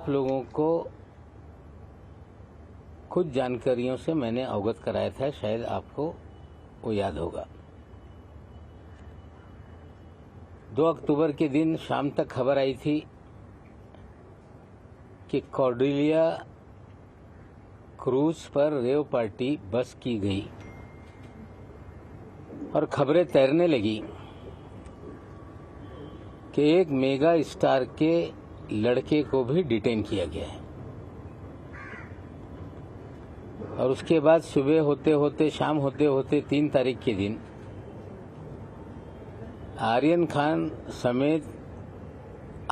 आप लोगों को कुछ जानकारियों से मैंने अवगत कराया था, शायद आपको वो याद होगा। 2 अक्टूबर के दिन शाम तक खबर आई थी कि कॉर्डेलिया क्रूज पर रेव पार्टी बस की गई और खबरें तैरने लगी कि एक मेगा स्टार के लड़के को भी डिटेन किया गया है। और उसके बाद सुबह होते होते शाम होते होते 3 तारीख के दिन आर्यन खान समेत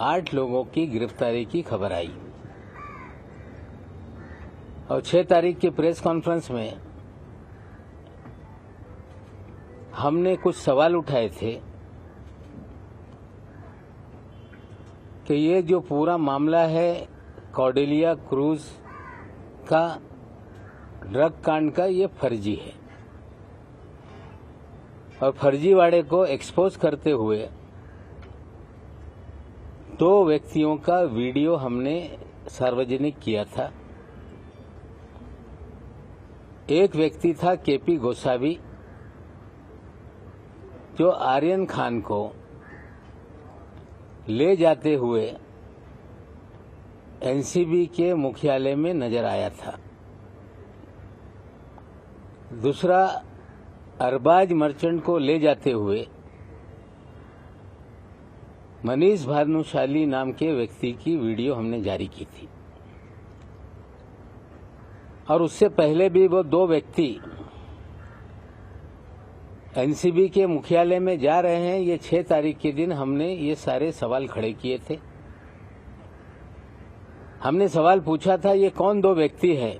8 लोगों की गिरफ्तारी की खबर आई। और 6 तारीख के प्रेस कॉन्फ्रेंस में हमने कुछ सवाल उठाए थे कि ये जो पूरा मामला है कॉर्डेलिया क्रूज का ड्रग कांड का, ये फर्जी है। और फर्जीवाड़े को एक्सपोज करते हुए 2 व्यक्तियों का वीडियो हमने सार्वजनिक किया था। एक व्यक्ति था केपी गोसावी, जो आर्यन खान को ले जाते हुए एनसीबी के मुख्यालय में नजर आया था। दूसरा अरबाज मर्चेंट को ले जाते हुए मनीष भानुशाली नाम के व्यक्ति की वीडियो हमने जारी की थी। और उससे पहले भी वो 2 व्यक्ति एनसीबी के मुख्यालय में जा रहे हैं, ये 6 तारीख के दिन हमने ये सारे सवाल खड़े किए थे। हमने सवाल पूछा था, ये कौन 2 व्यक्ति है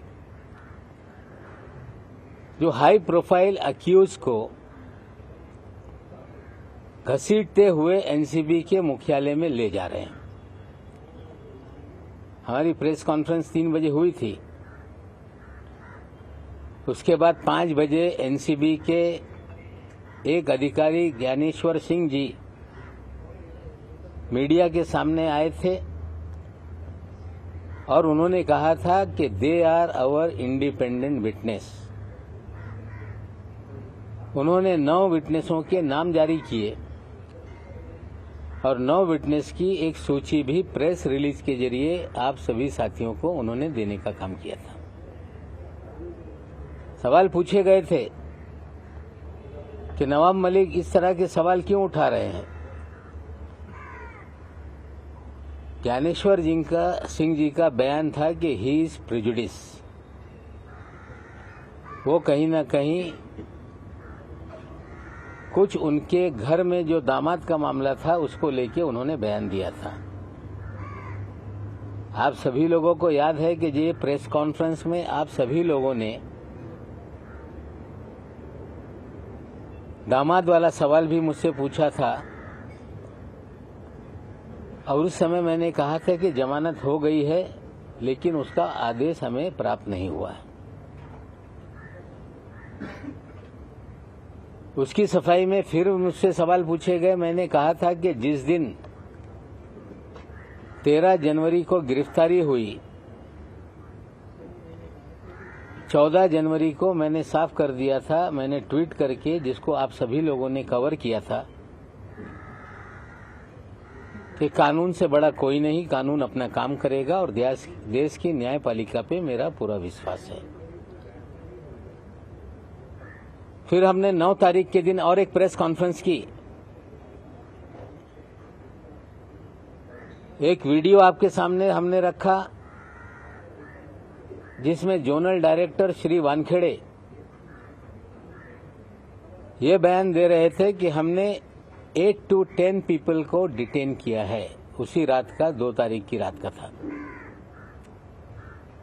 जो हाई प्रोफाइल अक्यूज को घसीटते हुए एनसीबी के मुख्यालय में ले जा रहे हैं। हमारी प्रेस कॉन्फ्रेंस 3 बजे हुई थी। उसके बाद 5 बजे एनसीबी के एक अधिकारी ज्ञानेश्वर सिंह जी मीडिया के सामने आए थे और उन्होंने कहा था कि they are our independent witness. उन्होंने 9 विटनेसों के नाम जारी किए और 9 विटनेस की एक सूची भी प्रेस रिलीज के जरिए आप सभी साथियों को उन्होंने देने का काम किया था। सवाल पूछे गए थे कि नवाब मलिक इस तरह के सवाल क्यों उठा रहे हैं। ज्ञानेश्वर सिंह जी का बयान था कि ही इज प्रेजुडिस। वो कहीं ना कहीं कुछ उनके घर में जो दामाद का मामला था उसको लेके उन्होंने बयान दिया था। आप सभी लोगों को याद है कि ये प्रेस कॉन्फ्रेंस में आप सभी लोगों ने दामाद वाला सवाल भी मुझसे पूछा था और उस समय मैंने कहा था कि जमानत हो गई है, लेकिन उसका आदेश हमें प्राप्त नहीं हुआ है। उसकी सफाई में फिर मुझसे सवाल पूछे गए। मैंने कहा था कि जिस दिन 13 जनवरी को गिरफ्तारी हुई, 14 जनवरी को मैंने साफ कर दिया था, मैंने ट्वीट करके, जिसको आप सभी लोगों ने कवर किया था, कि कानून से बड़ा कोई नहीं, कानून अपना काम करेगा और देश की न्यायपालिका पे मेरा पूरा विश्वास है। फिर हमने 9 तारीख के दिन और एक प्रेस कॉन्फ्रेंस की। एक वीडियो आपके सामने हमने रखा जिसमें जोनल डायरेक्टर श्री वानखेड़े ये बयान दे रहे थे कि हमने 8 to 10 पीपल को डिटेन किया है। उसी रात का 2 तारीख की रात का था।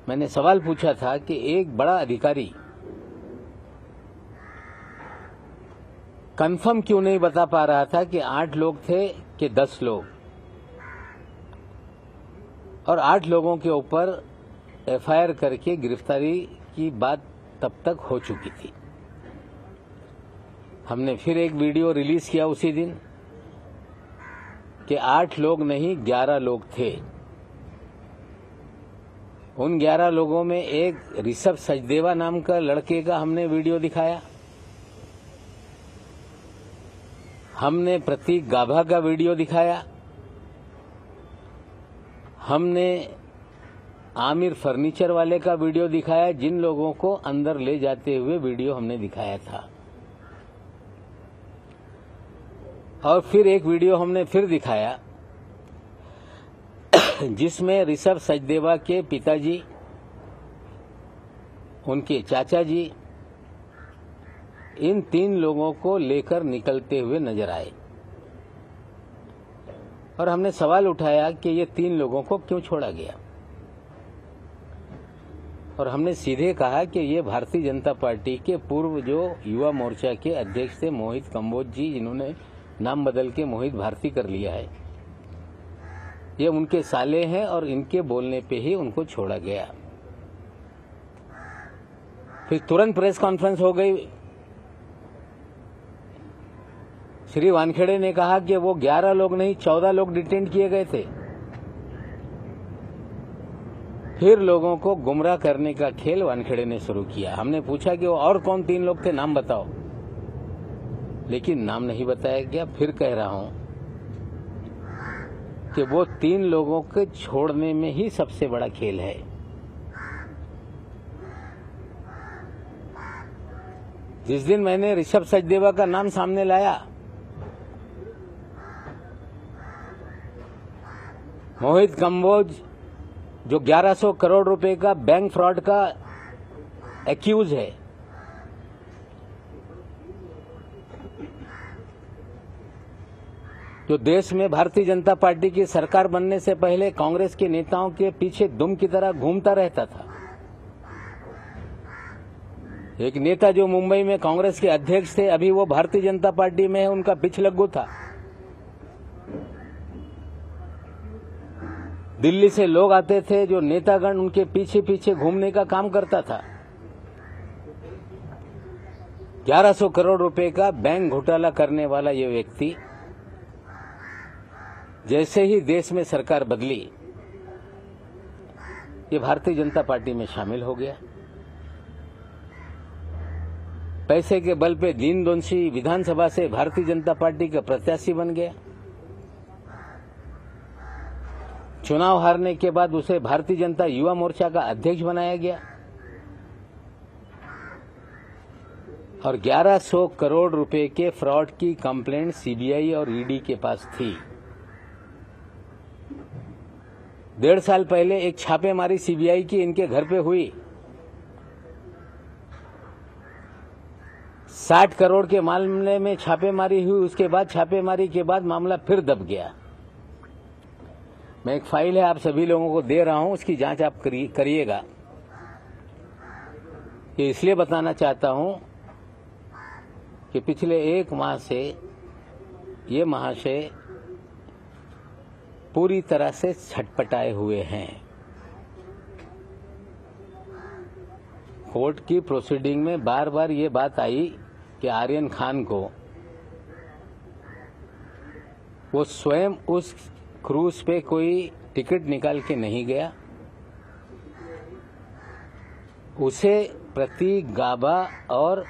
मैंने सवाल पूछा था कि एक बड़ा अधिकारी कंफर्म क्यों नहीं बता पा रहा था कि 8 लोग थे कि 10 लोग, और 8 लोगों के ऊपर एफआईआर करके गिरफ्तारी की बात तब तक हो चुकी थी। हमने फिर एक वीडियो रिलीज किया उसी दिन कि 8 लोग नहीं 11 लोग थे। उन 11 लोगों में एक ऋषभ सचदेवा नाम का लड़के का हमने वीडियो दिखाया, हमने प्रतीक गाभा का वीडियो दिखाया, हमने आमिर फर्नीचर वाले का वीडियो दिखाया, जिन लोगों को अंदर ले जाते हुए वीडियो हमने दिखाया था। और फिर एक वीडियो हमने फिर दिखाया जिसमें ऋषभ सचदेवा के पिताजी, उनके चाचा जी, इन 3 लोगों को लेकर निकलते हुए नजर आए और हमने सवाल उठाया कि ये 3 लोगों को क्यों छोड़ा गया। और हमने सीधे कहा कि ये भारतीय जनता पार्टी के पूर्व जो युवा मोर्चा के अध्यक्ष थे मोहित कंबोज जी, जिन्होंने नाम बदल के मोहित भारती कर लिया है, ये उनके साले हैं और इनके बोलने पे ही उनको छोड़ा गया। फिर तुरंत प्रेस कॉन्फ्रेंस हो गई। श्री वानखेड़े ने कहा कि वो 11 लोग नहीं 14 लोग डिटेन किए गए थे। फिर लोगों को गुमराह करने का खेल वानखेड़े ने शुरू किया। हमने पूछा कि वो और कौन 3 लोग थे, नाम बताओ, लेकिन नाम नहीं बताया गया। फिर कह रहा हूं कि वो 3 लोगों के छोड़ने में ही सबसे बड़ा खेल है। जिस दिन मैंने ऋषभ सचदेवा का नाम सामने लाया, मोहित कंबोज जो 1100 करोड़ रुपए का बैंक फ्रॉड का एक्यूज है, जो देश में भारतीय जनता पार्टी की सरकार बनने से पहले कांग्रेस के नेताओं के पीछे दुम की तरह घूमता रहता था, एक नेता जो मुंबई में कांग्रेस के अध्यक्ष थे, अभी वो भारतीय जनता पार्टी में है, उनका पिछलग्गू था। दिल्ली से लोग आते थे, जो नेतागण उनके पीछे पीछे घूमने का काम करता था। 1100 करोड़ रुपए का बैंक घोटाला करने वाला ये व्यक्ति जैसे ही देश में सरकार बदली, ये भारतीय जनता पार्टी में शामिल हो गया। पैसे के बल पे दीन-दोषी विधानसभा से भारतीय जनता पार्टी का प्रत्याशी बन गया। चुनाव हारने के बाद उसे भारतीय जनता युवा मोर्चा का अध्यक्ष बनाया गया और 1100 करोड़ रुपए के फ्रॉड की कंप्लेंट सीबीआई और ईडी के पास थी। 1.5 साल पहले एक छापेमारी सीबीआई की इनके घर पे हुई। 60 करोड़ के मामले में छापेमारी हुई। उसके बाद छापेमारी के बाद मामला फिर दब गया। मैं एक फाइल है आप सभी लोगों को दे रहा हूं, उसकी जांच आप करिएगा। ये इसलिए बताना चाहता हूं कि पिछले 1 माह से ये महाशय पूरी तरह से छटपटाए हुए हैं। कोर्ट की प्रोसीडिंग में बार बार ये बात आई कि आर्यन खान को वो स्वयं उस क्रूज पे कोई टिकट निकाल के नहीं गया, उसे प्रतीक गाभा और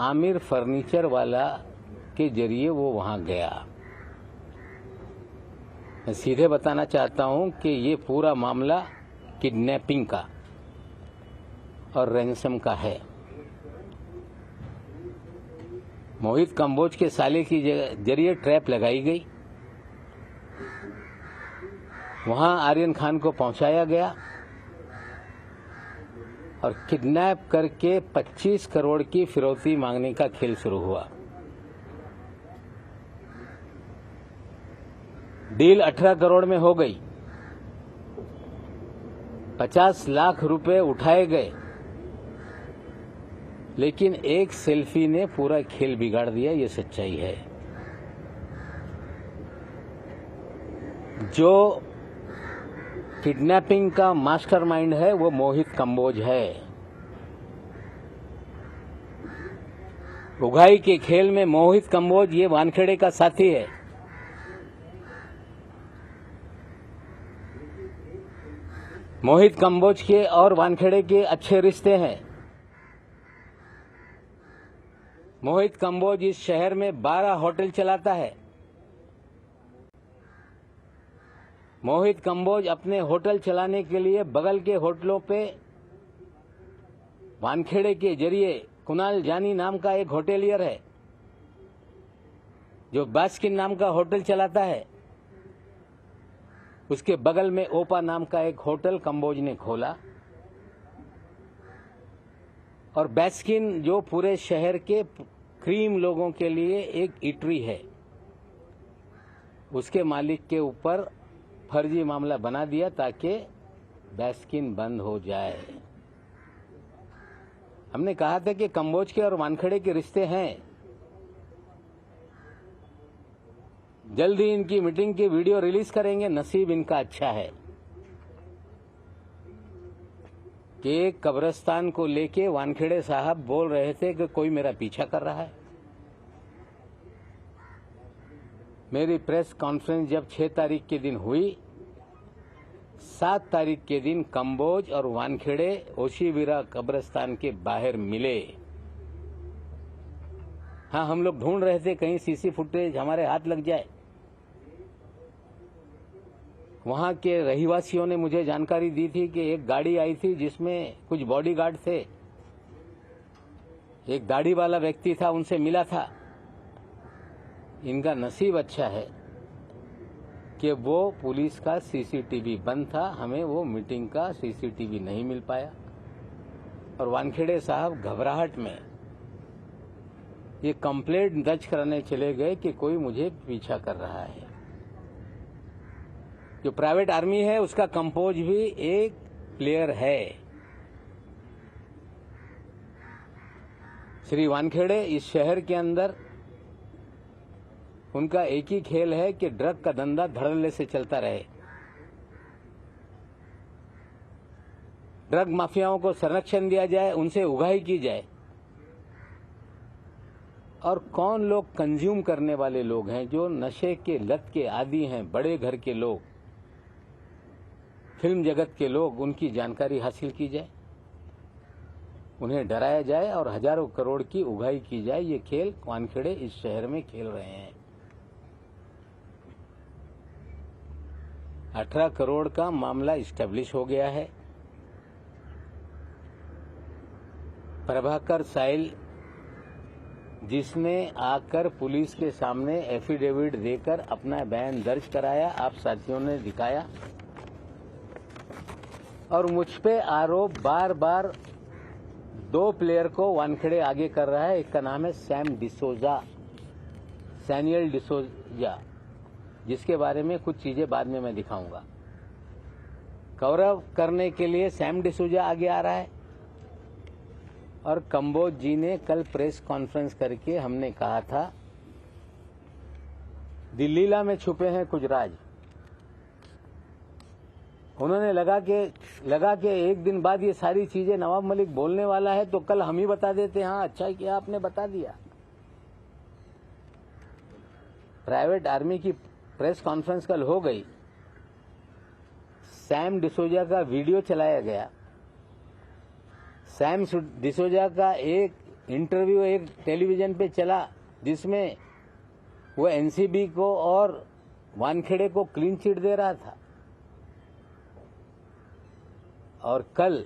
आमिर फर्नीचर वाला के जरिए वो वहां गया। मैं सीधे बताना चाहता हूं कि ये पूरा मामला किडनैपिंग का और रैंसम का है। मोहित कंबोज के साले की जरिए ट्रैप लगाई गई, वहां आर्यन खान को पहुंचाया गया और किडनैप करके 25 करोड़ की फिरौती मांगने का खेल शुरू हुआ। डील 18 करोड़ में हो गई। 50 लाख रुपए उठाए गए, लेकिन एक सेल्फी ने पूरा खेल बिगाड़ दिया। ये सच्चाई है। जो किडनैपिंग का मास्टरमाइंड है वो मोहित कंबोज है। उगाई के खेल में मोहित कंबोज ये वानखेड़े का साथी है। मोहित कंबोज के और वानखेड़े के अच्छे रिश्ते हैं। मोहित कंबोज इस शहर में 12 होटल चलाता है। मोहित कंबोज अपने होटल चलाने के लिए बगल के होटलों पे वानखेड़े के जरिए कुणाल जानी नाम का एक होटेलियर है जो बास्किन नाम का होटल चलाता है। उसके बगल में ओपा नाम का एक होटल कंबोज ने खोला और बास्किन जो पूरे शहर के क्रीम लोगों के लिए एक इटरी है, उसके मालिक के ऊपर फर्जी मामला बना दिया ताकि बास्किन बंद हो जाए। हमने कहा था कि कंबोज के और वानखेड़े के रिश्ते हैं। जल्दी इनकी मीटिंग की वीडियो रिलीज करेंगे। नसीब इनका अच्छा है कि एक कब्रिस्तान को लेके वानखेड़े साहब बोल रहे थे कि कोई मेरा पीछा कर रहा है। मेरी प्रेस कॉन्फ्रेंस जब 6 तारीख के दिन हुई, 7 तारीख के दिन कंबोज और वानखेड़े ओशीवीरा कब्रिस्तान के बाहर मिले। हाँ, हम लोग ढूंढ रहे थे कहीं सीसी फुटेज हमारे हाथ लग जाए। वहां के रहिवासियों ने मुझे जानकारी दी थी कि एक गाड़ी आई थी जिसमें कुछ बॉडीगार्ड थे। एक दाढ़ी वाला व्यक्ति था, उनसे मिला था। इनका नसीब अच्छा है कि वो पुलिस का सीसीटीवी बंद था, हमें वो मीटिंग का सीसीटीवी नहीं मिल पाया। और वानखेड़े साहब घबराहट में ये कंप्लेंट दर्ज कराने चले गए कि कोई मुझे पीछा कर रहा है। जो प्राइवेट आर्मी है उसका कंपोज भी एक प्लेयर है। श्री वानखेड़े इस शहर के अंदर उनका एक ही खेल है कि ड्रग का धंधा धड़ल्ले से चलता रहे। ड्रग माफियाओं को संरक्षण दिया जाए, उनसे उगाही की जाए। और कौन लोग कंज्यूम करने वाले लोग हैं, जो नशे के लत के आदी हैं, बड़े घर के लोग, फिल्म जगत के लोग, उनकी जानकारी हासिल की जाए, उन्हें डराया जाए और हजारों करोड़ की उगाही की जाए। ये खेल वानखेड़े इस शहर में खेल रहे हैं। 18 करोड़ का मामला इस्टेब्लिश हो गया है। प्रभाकर साइल, जिसने आकर पुलिस के सामने एफिडेविट देकर अपना बयान दर्ज कराया, आप साथियों ने दिखाया। और मुझ पे आरोप बार बार 2 प्लेयर को वानखेड़े आगे कर रहा है। एक का नाम है सैमुअल डिसोजा, जिसके बारे में कुछ चीजें बाद में मैं दिखाऊंगा। कवरअप करने के लिए सैम डिसोजा आगे आ रहा है। और कंबोज जी ने कल प्रेस कॉन्फ्रेंस करके हमने कहा था दिल्लीला में छुपे हैं कुछ राज। उन्होंने लगा के एक दिन बाद ये सारी चीजें नवाब मलिक बोलने वाला है तो कल हम ही बता देते। हाँ, अच्छा किया आपने बता दिया। प्राइवेट आर्मी की प्रेस कॉन्फ्रेंस कल हो गई। सैम डिसोजा का वीडियो चलाया गया। सैम डिसोजा का एक इंटरव्यू एक टेलीविजन पे चला जिसमें वो एनसीबी को और वानखेड़े को क्लीन चिट दे रहा था। और कल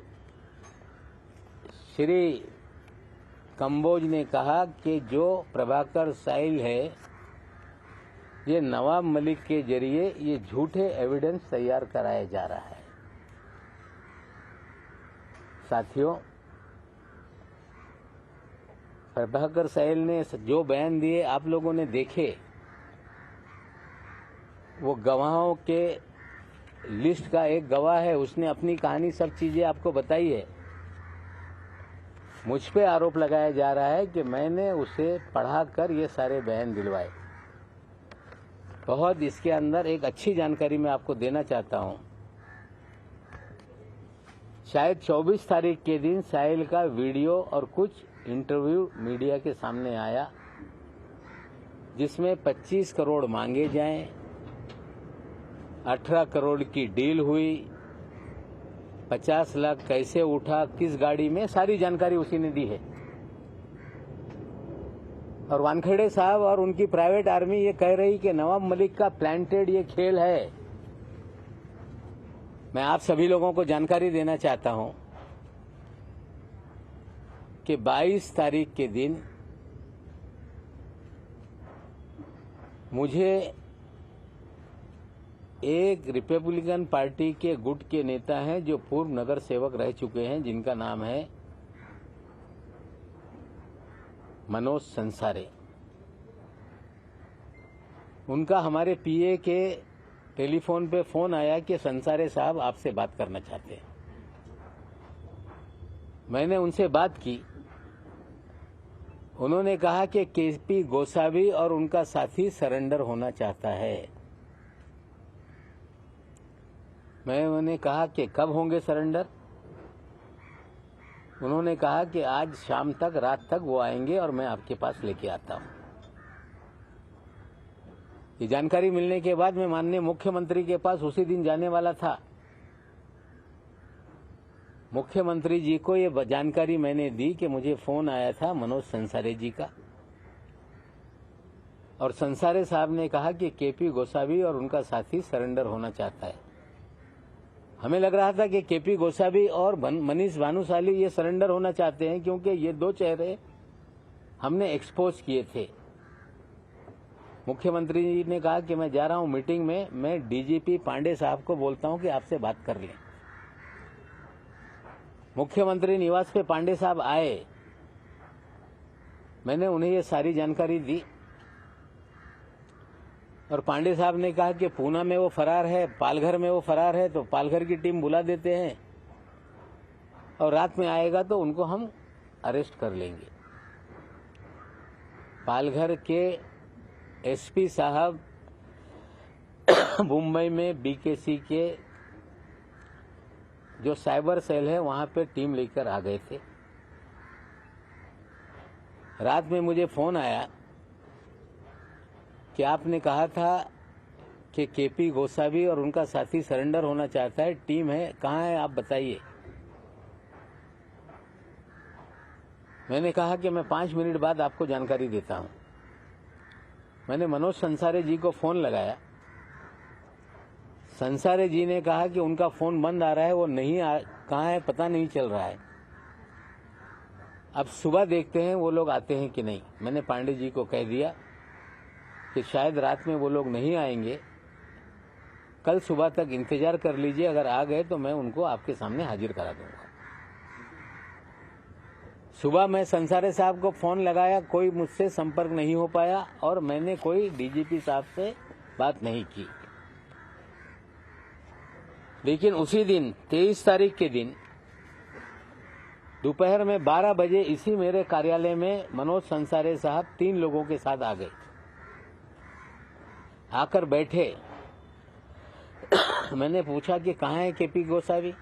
श्री कंबोज ने कहा कि जो प्रभाकर साइल है, ये नवाब मलिक के जरिए ये झूठे एविडेंस तैयार कराया जा रहा है। साथियों, प्रभाकर साइल ने जो बयान दिए आप लोगों ने देखे। वो गवाहों के लिस्ट का एक गवाह है, उसने अपनी कहानी सब चीजें आपको बताई है। मुझ पे आरोप लगाया जा रहा है कि मैंने उसे पढ़ाकर ये सारे बयान दिलवाए। बहुत इसके अंदर एक अच्छी जानकारी मैं आपको देना चाहता हूं। शायद 24 तारीख के दिन साहिल का वीडियो और कुछ इंटरव्यू मीडिया के सामने आया जिसमें 25 करोड़ मांगे जाएं, 18 करोड़ की डील हुई, 50 लाख कैसे उठा, किस गाड़ी में, सारी जानकारी उसी ने दी है। और वानखेड़े साहब और उनकी प्राइवेट आर्मी ये कह रही कि नवाब मलिक का प्लांटेड ये खेल है। मैं आप सभी लोगों को जानकारी देना चाहता हूं कि 22 तारीख के दिन मुझे एक रिपब्लिकन पार्टी के गुट के नेता हैं जो पूर्व नगर सेवक रह चुके हैं, जिनका नाम है मनोज संसारे। उनका हमारे पीए के टेलीफोन पे फोन आया कि संसारे साहब आपसे बात करना चाहते हैं। मैंने उनसे बात की। उन्होंने कहा कि केपी गोसावी और उनका साथी सरेंडर होना चाहता है। मैंने कहा कि कब होंगे सरेंडर? उन्होंने कहा कि आज शाम तक, रात तक वो आएंगे और मैं आपके पास लेके आता हूं। ये जानकारी मिलने के बाद मैं माननीय मुख्यमंत्री के पास उसी दिन जाने वाला था। मुख्यमंत्री जी को ये जानकारी मैंने दी कि मुझे फोन आया था मनोज संसारे जी का, और संसारे साहब ने कहा कि केपी गोसावी और उनका साथी सरेंडर होना चाहता है। हमें लग रहा था कि केपी गोसावी और मनीष भानुशाली ये सरेंडर होना चाहते हैं, क्योंकि ये दो चेहरे हमने एक्सपोज किए थे। मुख्यमंत्री जी ने कहा कि मैं जा रहा हूं मीटिंग में, मैं डीजीपी पांडे साहब को बोलता हूं कि आपसे बात कर लें। मुख्यमंत्री निवास पे पांडे साहब आए। मैंने उन्हें ये सारी जानकारी दी और पांडे साहब ने कहा कि पूना में वो फरार है, पालघर में वो फरार है, तो पालघर की टीम बुला देते हैं और रात में आएगा तो उनको हम अरेस्ट कर लेंगे। पालघर के एसपी साहब मुंबई में बीकेसी के जो साइबर सेल है वहां पे टीम लेकर आ गए थे। रात में मुझे फोन आया कि आपने कहा था कि केपी गोसावी और उनका साथी सरेंडर होना चाहता है, टीम है, कहाँ है आप बताइए। मैंने कहा कि मैं 5 मिनट बाद आपको जानकारी देता हूं। मैंने मनोज संसारे जी को फोन लगाया। संसारे जी ने कहा कि उनका फोन बंद आ रहा है, वो नहीं कहाँ है पता नहीं चल रहा है। अब सुबह देखते हैं वो लोग आते हैं कि नहीं। मैंने पांडे जी को कह दिया कि शायद रात में वो लोग नहीं आएंगे, कल सुबह तक इंतजार कर लीजिए, अगर आ गए तो मैं उनको आपके सामने हाजिर करा दूंगा। सुबह मैं संसारे साहब को फोन लगाया, कोई मुझसे संपर्क नहीं हो पाया और मैंने कोई डीजीपी साहब से बात नहीं की। लेकिन उसी दिन 23 तारीख के दिन दोपहर में 12 बजे इसी मेरे कार्यालय में मनोज संसारे साहब 3 लोगों के साथ आ गए। आकर बैठे। मैंने पूछा कि कहाँ है केपी गोसावी?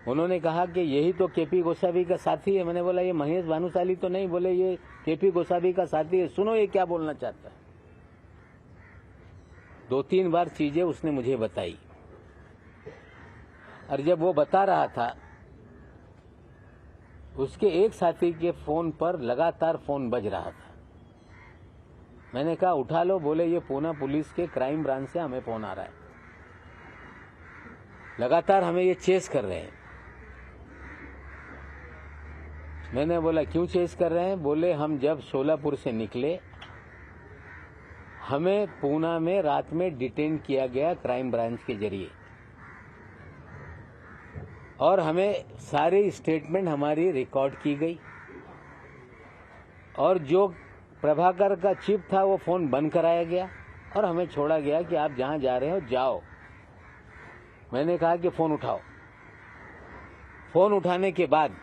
उन्होंने कहा कि यही तो केपी गोसावी का साथी है। मैंने बोला ये महेश भानुशाली तो नहीं? बोले ये केपी गोसावी का साथी है। सुनो ये क्या बोलना चाहता है। 2-3 बार चीजें उसने मुझे बताई और जब वो बता रहा था उसके एक साथी के फोन पर लगातार फोन बज रहा था। मैंने कहा उठा लो। बोले ये पूना पुलिस के क्राइम ब्रांच से हमें फोन आ रहा है, लगातार हमें ये चेस कर रहे हैं। मैंने बोला क्यों चेस कर रहे हैं? बोले हम जब सोलापुर से निकले हमें पूना में रात में डिटेन किया गया क्राइम ब्रांच के जरिए और हमें सारी स्टेटमेंट हमारी रिकॉर्ड की गई और जो प्रभाकर का चिप था वो फोन बंद कराया गया और हमें छोड़ा गया कि आप जहां जा रहे हो जाओ। मैंने कहा कि फोन उठाओ। फोन उठाने के बाद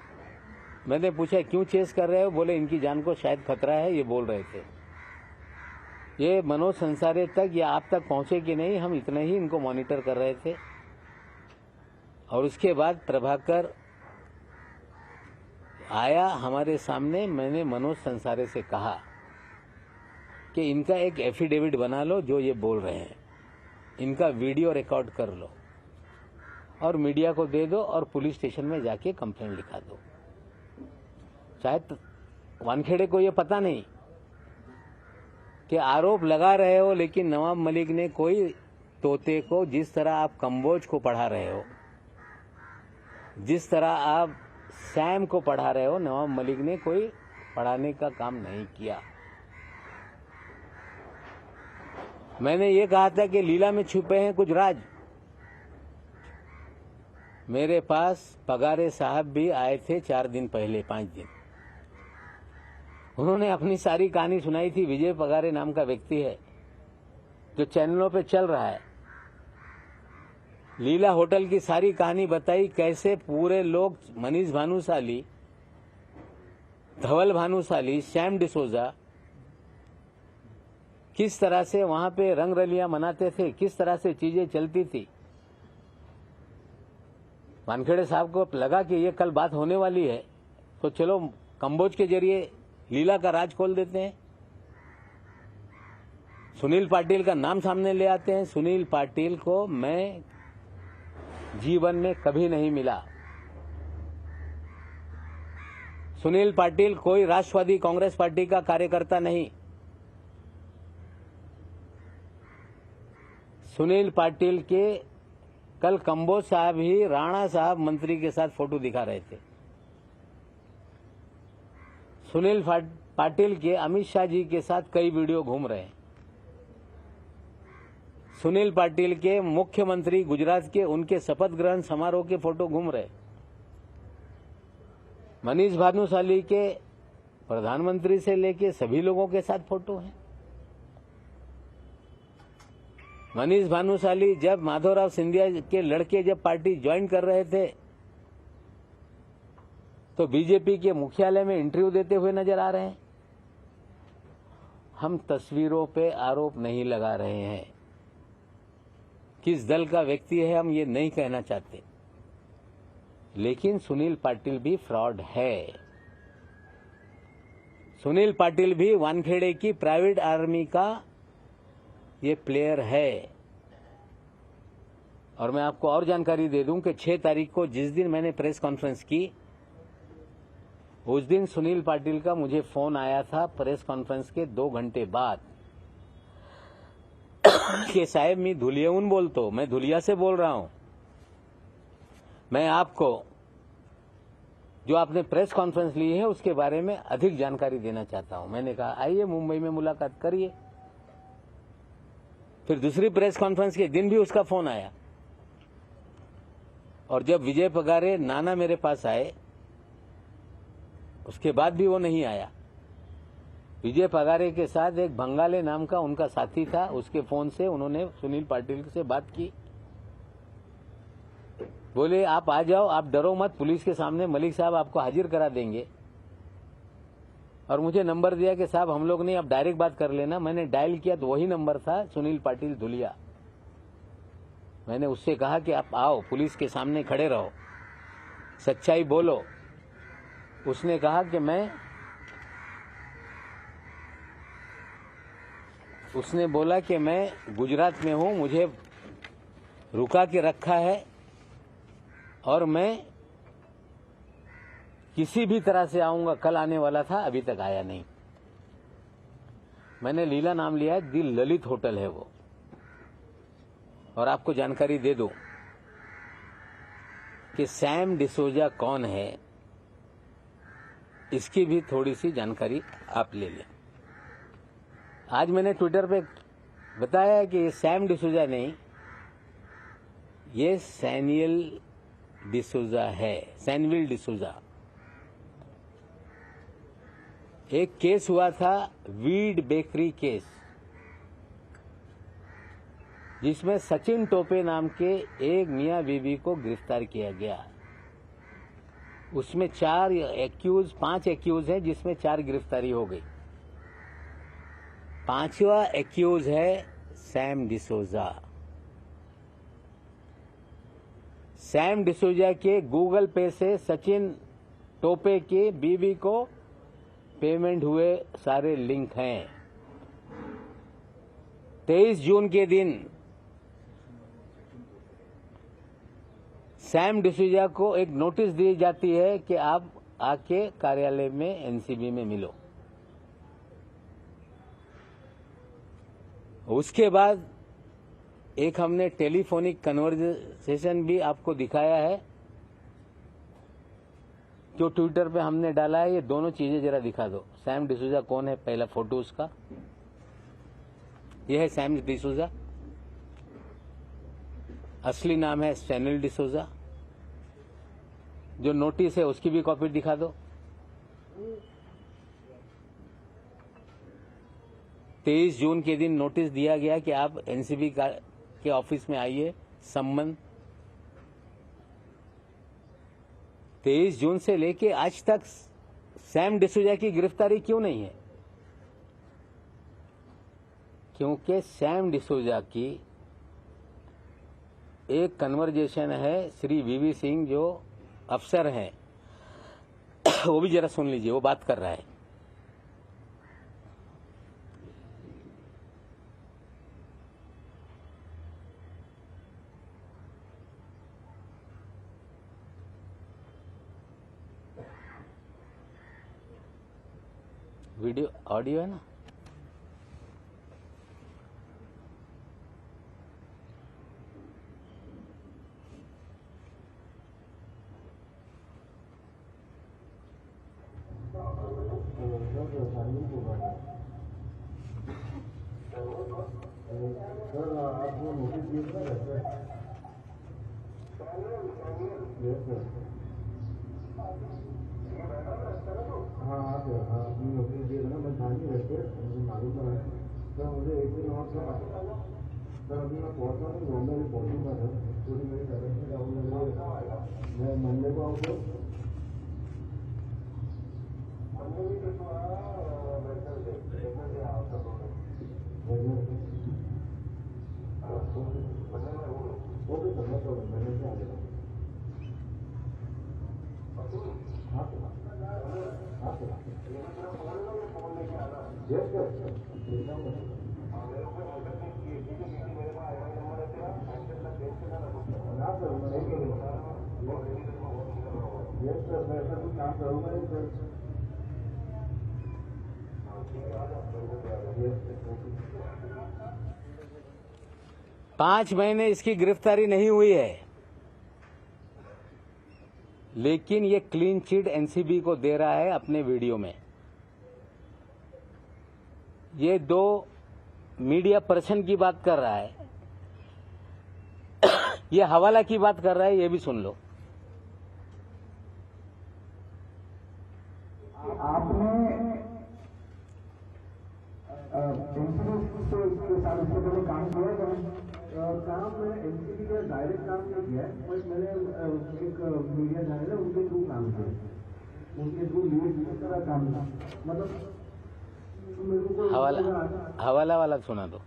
मैंने पूछा क्यों चेस कर रहे हो? बोले इनकी जान को शायद खतरा है, ये बोल रहे थे। ये मनोज संसारे तक या आप तक पहुंचे कि नहीं, हम इतना ही इनको मॉनिटर कर रहे थे। और उसके बाद प्रभाकर आया हमारे सामने। मैंने मनोज संसारे से कहा कि इनका एक एफिडेविट बना लो, जो ये बोल रहे हैं, इनका वीडियो रिकॉर्ड कर लो और मीडिया को दे दो और पुलिस स्टेशन में जाके कंप्लेंट लिखा दो। शायद वानखेड़े को ये पता नहीं कि आरोप लगा रहे हो, लेकिन नवाब मलिक ने कोई तोते को, जिस तरह आप कंबोज को पढ़ा रहे हो, जिस तरह आप सैम को पढ़ा रहे हो, नवाब मलिक ने कोई पढ़ाने का काम नहीं किया। मैंने ये कहा था कि लीला में छुपे हैं कुछ राज। मेरे पास पगारे साहब भी आए थे 4 दिन पहले, 5 दिन। उन्होंने अपनी सारी कहानी सुनाई थी। विजय पगारे नाम का व्यक्ति है जो चैनलों पे चल रहा है। लीला होटल की सारी कहानी बताई, कैसे पूरे लोग, मनीष भानुशाली, धवल भानुशाली, सैम डिसोजा, किस तरह से वहां पे रंगरलियां मनाते थे, किस तरह से चीजें चलती थी। वानखेड़े साहब को लगा कि ये कल बात होने वाली है, तो चलो कंबोज के जरिए लीला का राज खोल देते हैं। सुनील पाटिल का नाम सामने ले आते हैं। सुनील पाटिल को मैं जीवन में कभी नहीं मिला। सुनील पाटिल कोई राष्ट्रवादी कांग्रेस पार्टी का कार्यकर्ता नहीं। सुनील पाटिल के कल कंबोज साहब ही राणा साहब मंत्री के साथ फोटो दिखा रहे थे। सुनील पाटिल के अमित शाह जी के साथ कई वीडियो घूम रहे हैं। सुनील पाटिल के मुख्यमंत्री गुजरात के, उनके शपथ ग्रहण समारोह के फोटो घूम रहे। मनीष भानुशाली के प्रधानमंत्री से लेके सभी लोगों के साथ फोटो हैं। मनीष भानुशाली जब माधवराव सिंधिया के लड़के जब पार्टी ज्वाइन कर रहे थे तो बीजेपी के मुख्यालय में इंटरव्यू देते हुए नजर आ रहे हैं। हम तस्वीरों पे आरोप नहीं लगा रहे हैं। किस दल का व्यक्ति है हम ये नहीं कहना चाहते, लेकिन सुनील पाटिल भी फ्रॉड है। सुनील पाटिल भी वानखेड़े की प्राइवेट आर्मी का ये प्लेयर है। और मैं आपको और जानकारी दे दूं कि 6 तारीख को जिस दिन मैंने प्रेस कॉन्फ्रेंस की, उस दिन सुनील पाटिल का मुझे फोन आया था प्रेस कॉन्फ्रेंस के 2 घंटे बाद कि साहब मैं धुलियाऊन बोलतो, मैं धुलिया से बोल रहा हूं, मैं आपको जो आपने प्रेस कॉन्फ्रेंस ली है उसके बारे में अधिक जानकारी देना चाहता हूं। मैंने कहा आइए मुंबई में मुलाकात करिए। फिर दूसरी प्रेस कॉन्फ्रेंस के दिन भी उसका फोन आया। और जब विजय पगारे नाना मेरे पास आए उसके बाद भी वो नहीं आया। विजय पगारे के साथ एक भंगाले नाम का उनका साथी था, उसके फोन से उन्होंने सुनील पाटिल से बात की। बोले आप आ जाओ, आप डरो मत, पुलिस के सामने मलिक साहब आपको हाजिर करा देंगे। और मुझे नंबर दिया कि साहब हम लोग नहीं, आप डायरेक्ट बात कर लेना। मैंने डायल किया तो वही नंबर था, सुनील पाटिल धुलिया। मैंने उससे कहा कि आप आओ, पुलिस के सामने खड़े रहो, सच्चाई बोलो। उसने कहा कि उसने बोला कि मैं गुजरात में हूं, मुझे रुका के रखा है और मैं किसी भी तरह से आऊंगा। कल आने वाला था, अभी तक आया नहीं। मैंने लीला नाम लिया है, दी ललित होटल है वो। और आपको जानकारी दे दूं कि सैम डिसोजा कौन है, इसकी भी थोड़ी सी जानकारी आप ले लें। आज मैंने ट्विटर पे बताया है कि ये सैम डिसोजा नहीं, ये सैनियल डिसोजा है, सैनविल डिसोजा। एक केस हुआ था, वीड बेकरी केस, जिसमें सचिन टोपे नाम के एक मियां बीवी को गिरफ्तार किया गया। उसमें 5 एक्यूज है, जिसमें 4 गिरफ्तारी हो गई। 5वां एक्यूज है सैम डिसोजा। सैम डिसोजा के गूगल पे से सचिन टोपे के बीवी को पेमेंट हुए सारे लिंक हैं। 23 जून के दिन सैम डिसूजा को एक नोटिस दी जाती है कि आप आके कार्यालय में एनसीबी में मिलो। उसके बाद एक हमने टेलीफोनिक कन्वर्सेशन भी आपको दिखाया है, जो ट्विटर पे हमने डाला है। ये दोनों चीजें जरा दिखा दो। सैम डिसूजा कौन है, पहला फोटो उसका, यह है सैम डिसूजा, असली नाम है स्टैनिल डिसूजा। जो नोटिस है उसकी भी कॉपी दिखा दो। 23 जून के दिन नोटिस दिया गया कि आप एनसीबी के ऑफिस में आइए, संबंध 23 जून से लेके आज तक सैम डिसूजा की गिरफ्तारी क्यों नहीं है? क्योंकि सैम डिसूजा की एक कन्वर्जेशन है श्री वीवी सिंह जो अफसर हैं, वो भी जरा सुन लीजिए, वो बात कर रहा है। वीडियो ऑडियो है ना? मुझे एक दिन और सर अभी मैं पहुँचा नहीं, बॉम्बे भी पहुँचूंगा सर। पूरी मेरी तरफ मैं मंडे को आऊँ तो ओके सर, मैं तो मैंने से आ जाता हूँ। हाँ सर, हाँ सर, यस सर, मैं ऐसा कुछ काम करूँगा नहीं सर। 5 महीने इसकी गिरफ्तारी नहीं हुई है, लेकिन ये क्लीन चिट एनसीबी को दे रहा है अपने वीडियो में। ये 2 मीडिया पर्सन की बात कर रहा है, ये हवाला की बात कर रहा है, ये भी सुन लो। आपने एनसीबी के साथ इससे पहले काम किया है? काम मैंने एनसीबी का डायरेक्ट काम नहीं किया है, बट मैंने एक मीडिया चैनल है उनके थ्रू काम किया, उनके थ्रू न्यूज की तरह काम किया। मतलब हवाला वाला सुना दो।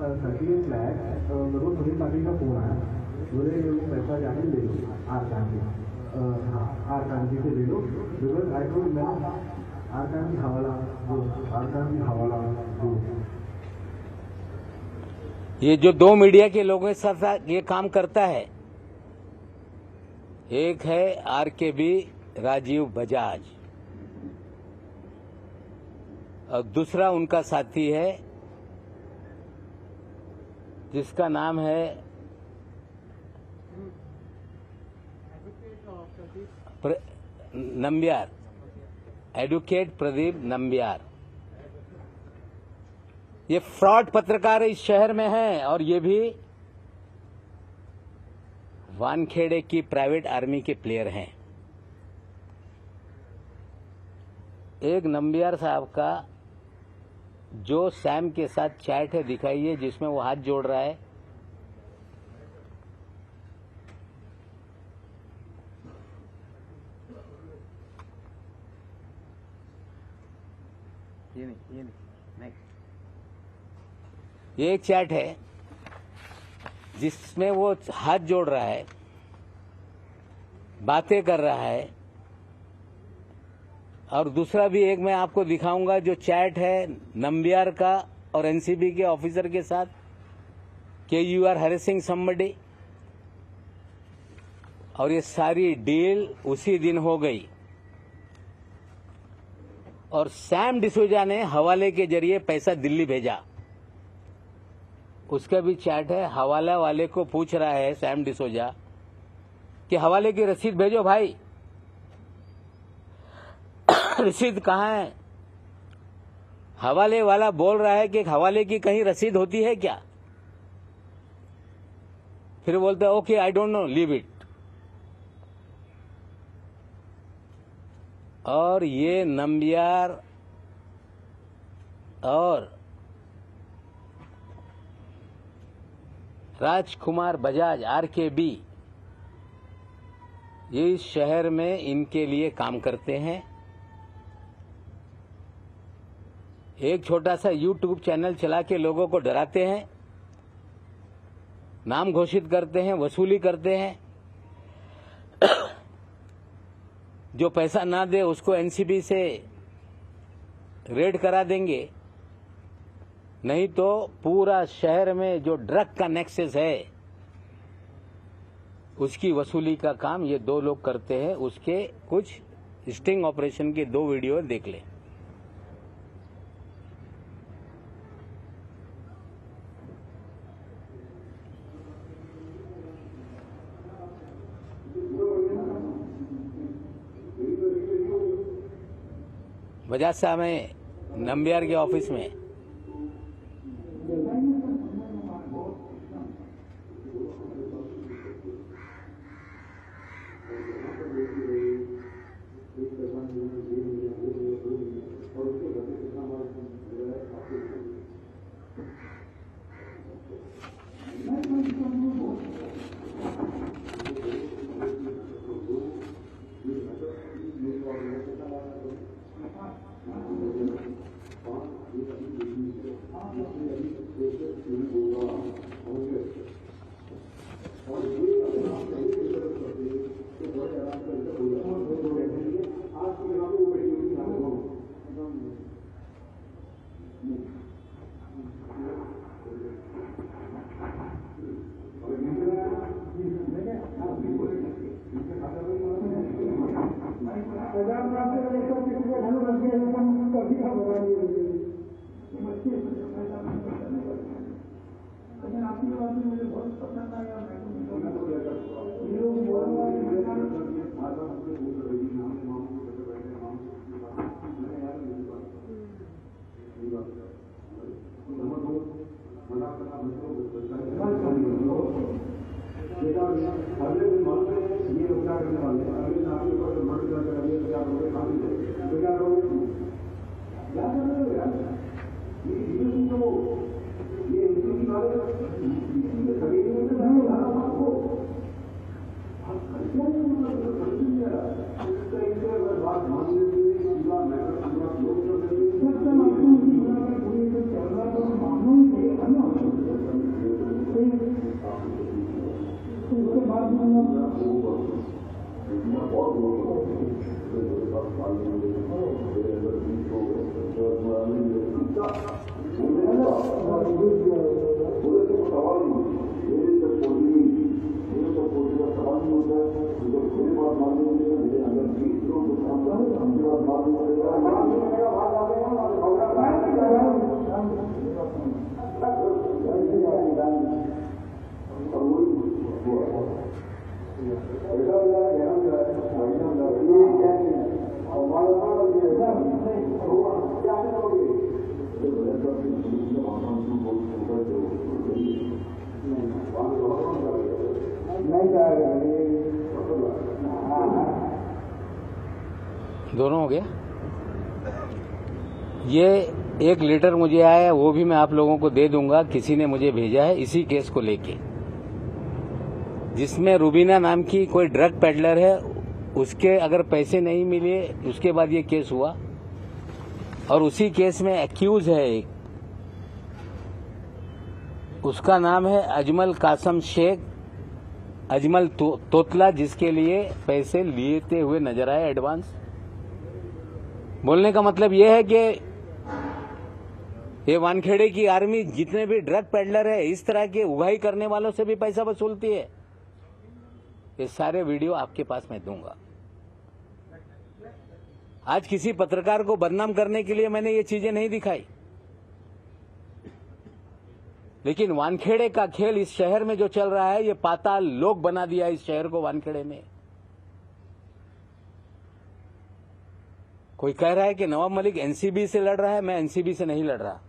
38 लाख मेरे को थोड़ी पार्टी का फोन आया, बोले वो पैसा जाके ले लो आर कांति से ले लो, बिकॉज आई डोंट नो आर कांति हवाला दो। ये जो 2 मीडिया के लोगों के साथ ये काम करता है, एक है आरकेबी राजीव बजाज और दूसरा उनका साथी है जिसका नाम है नंबियार, एडवोकेट प्रदीप नंबियार। ये फ्रॉड पत्रकार इस शहर में हैं और ये भी वानखेड़े की प्राइवेट आर्मी के प्लेयर हैं। एक नंबियार साहब का जो सैम के साथ चैट है दिखाइए, जिसमें वो हाथ जोड़ रहा है। ये नहीं। ये एक चैट है जिसमें वो हाथ जोड़ रहा है, बातें कर रहा है। और दूसरा भी एक मैं आपको दिखाऊंगा जो चैट है नंबियार का और एनसीबी के ऑफिसर के साथ, कि यू आर हैरेसिंग समबडी, और ये सारी डील उसी दिन हो गई। और सैम डिसूजा ने हवाले के जरिए पैसा दिल्ली भेजा, उसका भी चैट है। हवाला वाले को पूछ रहा है सैम डिसूजा कि हवाले की रसीद भेजो भाई, रसीद कहाँ है? हवाले वाला बोल रहा है कि हवाले की कहीं रसीद होती है क्या? फिर बोलते हैं okay I don't no, leave it. और ये नंबियार और राजकुमार बजाज RKB ये इस शहर में इनके लिए काम करते हैं। एक छोटा सा YouTube चैनल चला के लोगों को डराते हैं, नाम घोषित करते हैं, वसूली करते हैं। जो पैसा ना दे उसको NCB से रेड करा देंगे, नहीं तो पूरा शहर में जो ड्रग का नेक्सस है उसकी वसूली का काम ये दो लोग करते हैं। उसके कुछ स्टिंग ऑपरेशन के 2 वीडियो देख लें। बजाज साहब में नंबियार के ऑफिस में दोनों हो गया। ये एक लेटर मुझे आया, वो भी मैं आप लोगों को दे दूंगा, किसी ने मुझे भेजा है इसी केस को लेके, जिसमें रूबीना नाम की कोई ड्रग पेडलर है, उसके अगर पैसे नहीं मिले उसके बाद ये केस हुआ। और उसी केस में एक्यूज है एक, उसका नाम है अजमल कासम शेख, अजमल तोतला, जिसके लिए पैसे लेते हुए नजर आए एडवांस। बोलने का मतलब यह है कि ये वानखेड़े की आर्मी जितने भी ड्रग पेडलर है, इस तरह के उगाही करने वालों से भी पैसा वसूलती है। ये सारे वीडियो आपके पास मैं दूंगा। आज किसी पत्रकार को बदनाम करने के लिए मैंने ये चीजें नहीं दिखाई, लेकिन वानखेड़े का खेल इस शहर में जो चल रहा है, ये पाताल लोक बना दिया इस शहर को वानखेड़े में। कोई कह रहा है कि नवाब मलिक एनसीबी से लड़ रहा है, मैं एनसीबी से नहीं लड़ रहा।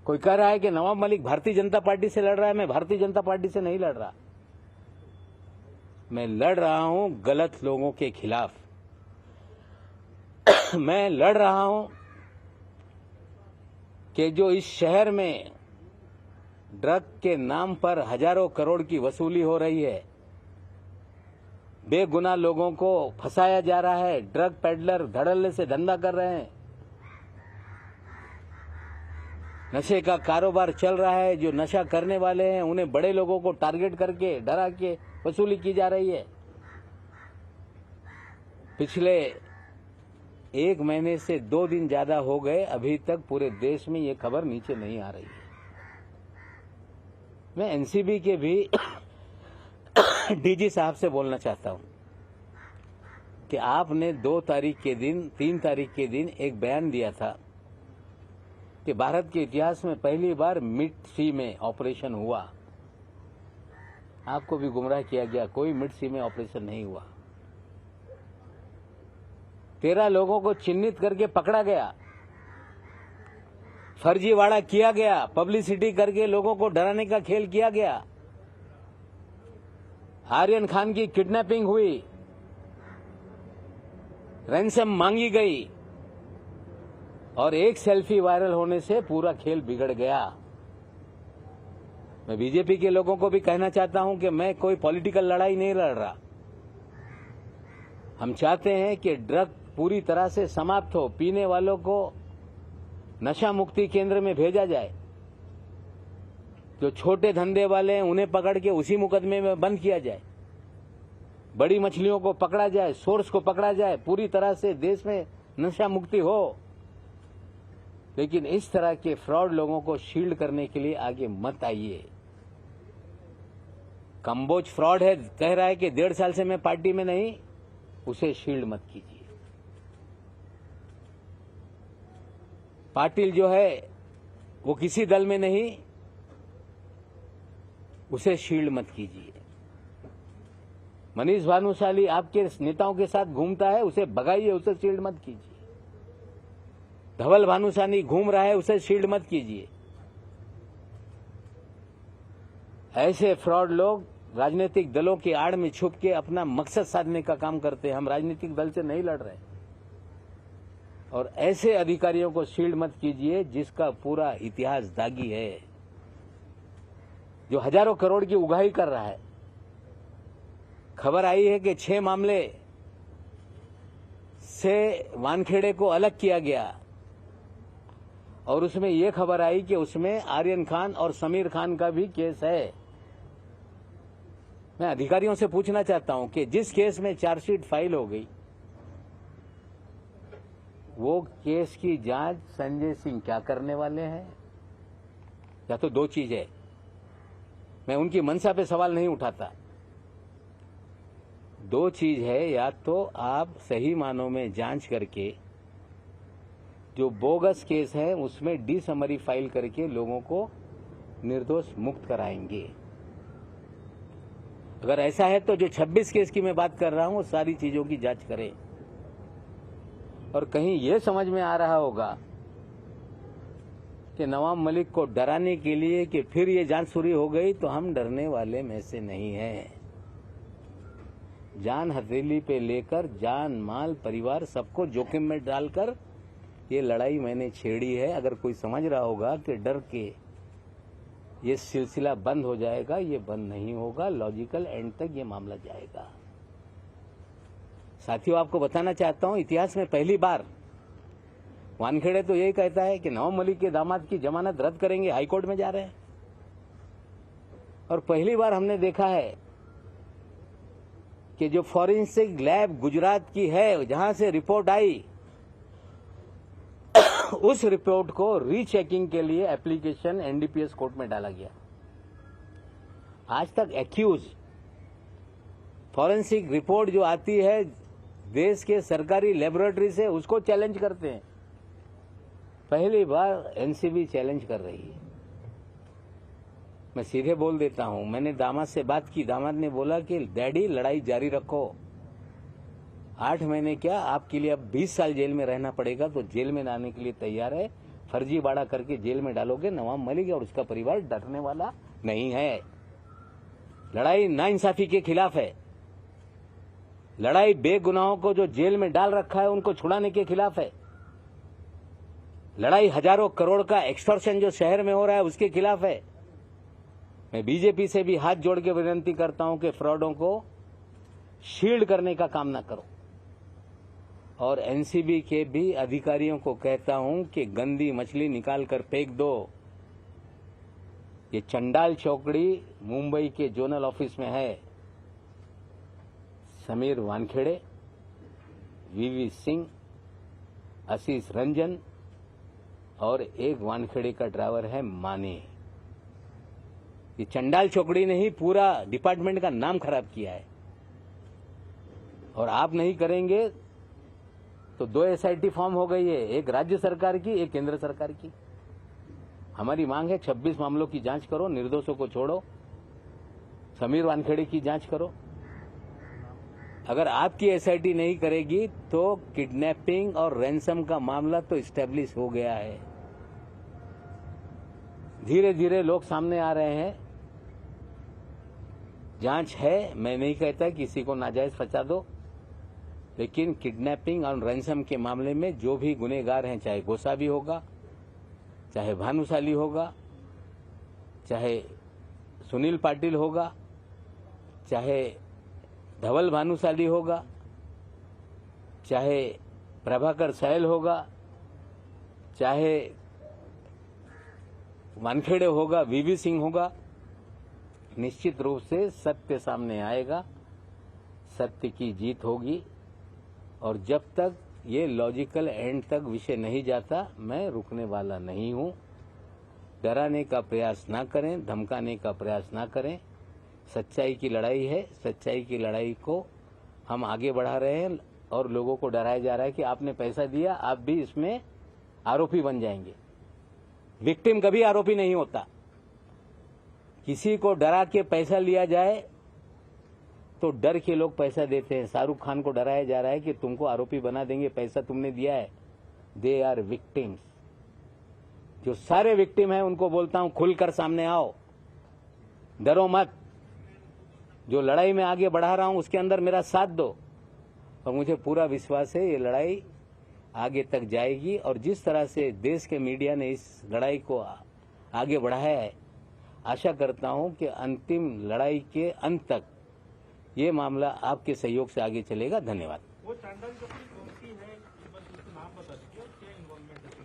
कोई कह रहा है कि नवाब मलिक भारतीय जनता पार्टी से लड़ रहा है, मैं भारतीय जनता पार्टी से नहीं लड़ रहा। मैं लड़ रहा हूं गलत लोगों के खिलाफ। मैं लड़ रहा हूं कि जो इस शहर में ड्रग के नाम पर हजारों करोड़ की वसूली हो रही है, बेगुनाह लोगों को फंसाया जा रहा है, ड्रग पेडलर धड़ल्ले से धंधा कर रहे हैं, नशे का कारोबार चल रहा है। जो नशा करने वाले हैं उन्हें बड़े लोगों को टारगेट करके डरा के वसूली की जा रही है। पिछले 1 महीने से 2 दिन ज्यादा हो गए, अभी तक पूरे देश में ये खबर नीचे नहीं आ रही है। मैं एनसीबी के भी डीजी साहब से बोलना चाहता हूं कि आपने 2 तारीख के दिन, 3 तारीख के दिन एक बयान दिया था कि भारत के इतिहास में पहली बार मिड सी में ऑपरेशन हुआ। आपको भी गुमराह किया गया, कोई मिड सी में ऑपरेशन नहीं हुआ। 13 लोगों को चिन्हित करके पकड़ा गया, फर्जीवाड़ा किया गया, पब्लिसिटी करके लोगों को डराने का खेल किया गया। आर्यन खान की किडनैपिंग हुई, रैंसम मांगी गई और एक सेल्फी वायरल होने से पूरा खेल बिगड़ गया। मैं बीजेपी के लोगों को भी कहना चाहता हूं कि मैं कोई पॉलिटिकल लड़ाई नहीं लड़ रहा। हम चाहते हैं कि ड्रग पूरी तरह से समाप्त हो, पीने वालों को नशा मुक्ति केंद्र में भेजा जाए। जो छोटे धंधे वाले हैं उन्हें पकड़ के उसी मुकदमे में बंद किया जाए, बड़ी मछलियों को पकड़ा जाए, सोर्स को पकड़ा जाए, पूरी तरह से देश में नशा मुक्ति हो। लेकिन इस तरह के फ्रॉड लोगों को शील्ड करने के लिए आगे मत आइए। कंबोज फ्रॉड है, कह रहा है कि 1.5 साल से मैं पार्टी में नहीं, उसे शील्ड मत कीजिए। पाटिल जो है वो किसी दल में नहीं, उसे शील्ड मत कीजिए। मनीष भानुशाली आपके नेताओं के साथ घूमता है, उसे भगाइए, उसे शील्ड मत कीजिए। धवल भानुशाली घूम रहा है, उसे शील्ड मत कीजिए। ऐसे फ्रॉड लोग राजनीतिक दलों की आड़ में छुप के अपना मकसद साधने का काम करते हैं। हम राजनीतिक दल से नहीं लड़ रहे और ऐसे अधिकारियों को शील्ड मत कीजिए जिसका पूरा इतिहास दागी है, जो हजारों करोड़ की उगाही कर रहा है। खबर आई है कि 6 मामले से वानखेड़े को अलग किया गया और उसमें यह खबर आई कि उसमें आर्यन खान और समीर खान का भी केस है। मैं अधिकारियों से पूछना चाहता हूं कि जिस केस में चार्जशीट फाइल हो गई, वो केस की जांच संजय सिंह क्या करने वाले हैं? या तो 2 चीज है, मैं उनकी मंशा पे सवाल नहीं उठाता। 2 चीज है, या तो आप सही मानों में जांच करके जो बोगस केस है उसमें डी समरी फाइल करके लोगों को निर्दोष मुक्त कराएंगे। अगर ऐसा है तो जो 26 केस की मैं बात कर रहा हूं, वो सारी चीजों की जांच करें। और कहीं ये समझ में आ रहा होगा कि नवाब मलिक को डराने के लिए कि फिर ये जांच शुरू हो गई, तो हम डरने वाले में से नहीं हैं। जान हथेली पे लेकर जान, माल, परिवार सबको जोखिम में डालकर ये लड़ाई मैंने छेड़ी है। अगर कोई समझ रहा होगा कि डर के ये सिलसिला बंद हो जाएगा, ये बंद नहीं होगा। लॉजिकल एंड तक ये मामला जाएगा। साथियों, आपको बताना चाहता हूं, इतिहास में पहली बार वानखेड़े तो यही कहता है कि नवाब मलिक के दामाद की जमानत रद्द करेंगे, हाईकोर्ट में जा रहे हैं। और पहली बार हमने देखा है कि जो फॉरेंसिक लैब गुजरात की है, जहां से रिपोर्ट आई उस रिपोर्ट को रीचेकिंग के लिए एप्लीकेशन एनडीपीएस कोर्ट में डाला गया। आज तक एक्यूज फॉरेंसिक रिपोर्ट जो आती है देश के सरकारी लेबोरेटरी से, उसको चैलेंज करते हैं। पहली बार एनसीबी चैलेंज कर रही है। मैं सीधे बोल देता हूं, मैंने दामाद से बात की, दामाद ने बोला कि डैडी लड़ाई जारी रखो, 8 महीने क्या आपके लिए अब 20 साल जेल में रहना पड़ेगा, तो जेल में आने के लिए तैयार है। फर्जीवाड़ा करके जेल में डालोगे, नवाब मलिक और उसका परिवार डरने वाला नहीं है। लड़ाई नाइंसाफी के खिलाफ है, लड़ाई बेगुनाहों को जो जेल में डाल रखा है उनको छुड़ाने के खिलाफ है, लड़ाई हजारों करोड़ का एक्सटॉर्शन जो शहर में हो रहा है उसके खिलाफ है। मैं बीजेपी से भी हाथ जोड़ के विनती करता हूं कि फ्रॉडों को शील्ड करने का काम ना करो, और एनसीबी के भी अधिकारियों को कहता हूं कि गंदी मछली निकाल कर फेंक दो। ये चंडाल चौकड़ी मुंबई के जोनल ऑफिस में है। समीर वानखेड़े, वीवी सिंह, आशीष रंजन और एक वानखेड़े का ड्राइवर है माने। ये चंडाल चौकड़ी ने ही पूरा डिपार्टमेंट का नाम खराब किया है, और आप नहीं करेंगे तो 2 एसआईटी फॉर्म हो गई है, एक राज्य सरकार की, एक केंद्र सरकार की। हमारी मांग है 26 मामलों की जांच करो, निर्दोषों को छोड़ो, समीर वानखेड़े की जांच करो। अगर आपकी एसआईटी नहीं करेगी तो किडनैपिंग और रैंसम का मामला तो इस्टेब्लिश हो गया है। धीरे धीरे लोग सामने आ रहे हैं, जांच है, मैं नहीं कहता किसी को नाजायज फंसा दो, लेकिन किडनैपिंग और रैंसम के मामले में जो भी गुनेगार हैं, चाहे गोसावी होगा, चाहे भानुशाली होगा, चाहे सुनील पाटिल होगा, चाहे धवल भानुशाली होगा, चाहे प्रभाकर सहल होगा, चाहे वानखेड़े होगा, वीवी सिंह होगा, निश्चित रूप से सत्य सामने आएगा, सत्य की जीत होगी। और जब तक ये लॉजिकल एंड तक विषय नहीं जाता, मैं रुकने वाला नहीं हूं। डराने का प्रयास ना करें, धमकाने का प्रयास ना करें। सच्चाई की लड़ाई है, सच्चाई की लड़ाई को हम आगे बढ़ा रहे हैं, और लोगों को डराया जा रहा है कि आपने पैसा दिया, आप भी इसमें आरोपी बन जाएंगे। विक्टिम कभी आरोपी नहीं होता। किसी को डरा के पैसा लिया जाए तो डर के लोग पैसा देते हैं। शाहरुख खान को डराया जा रहा है कि तुमको आरोपी बना देंगे, पैसा तुमने दिया है। They are victims. जो सारे विक्टिम हैं उनको बोलता हूं, खुलकर सामने आओ, डरो मत। जो लड़ाई में आगे बढ़ा रहा हूं उसके अंदर मेरा साथ दो, और मुझे पूरा विश्वास है ये लड़ाई आगे तक जाएगी। और जिस तरह से देश के मीडिया ने इस लड़ाई को आगे बढ़ाया है, आशा करता हूं कि अंतिम लड़ाई के अंत तक ये मामला आपके सहयोग से आगे चलेगा। धन्यवाद। वो चंडाल चौकड़ी कौन सी है, बस उसका नाम बता दीजिए और क्या इन्वॉल्वमेंट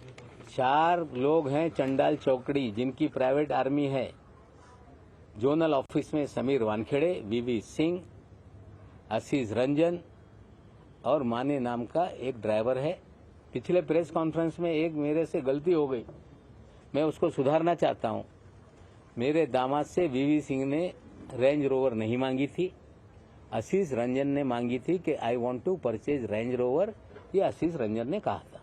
है। 4 लोग हैं चंडाल चौकड़ी, जिनकी प्राइवेट आर्मी है। जोनल ऑफिस में समीर वानखेड़े, वीवी सिंह, आशीष रंजन और माने नाम का एक ड्राइवर है। पिछले प्रेस कॉन्फ्रेंस में एक मेरे से गलती हो गई, मैं उसको सुधारना चाहता हूं। मेरे दामाद से वीवी सिंह ने रेंज रोवर नहीं मांगी थी, आशीष रंजन ने मांगी थी कि I want to purchase Range Rover, ये आशीष रंजन ने कहा था।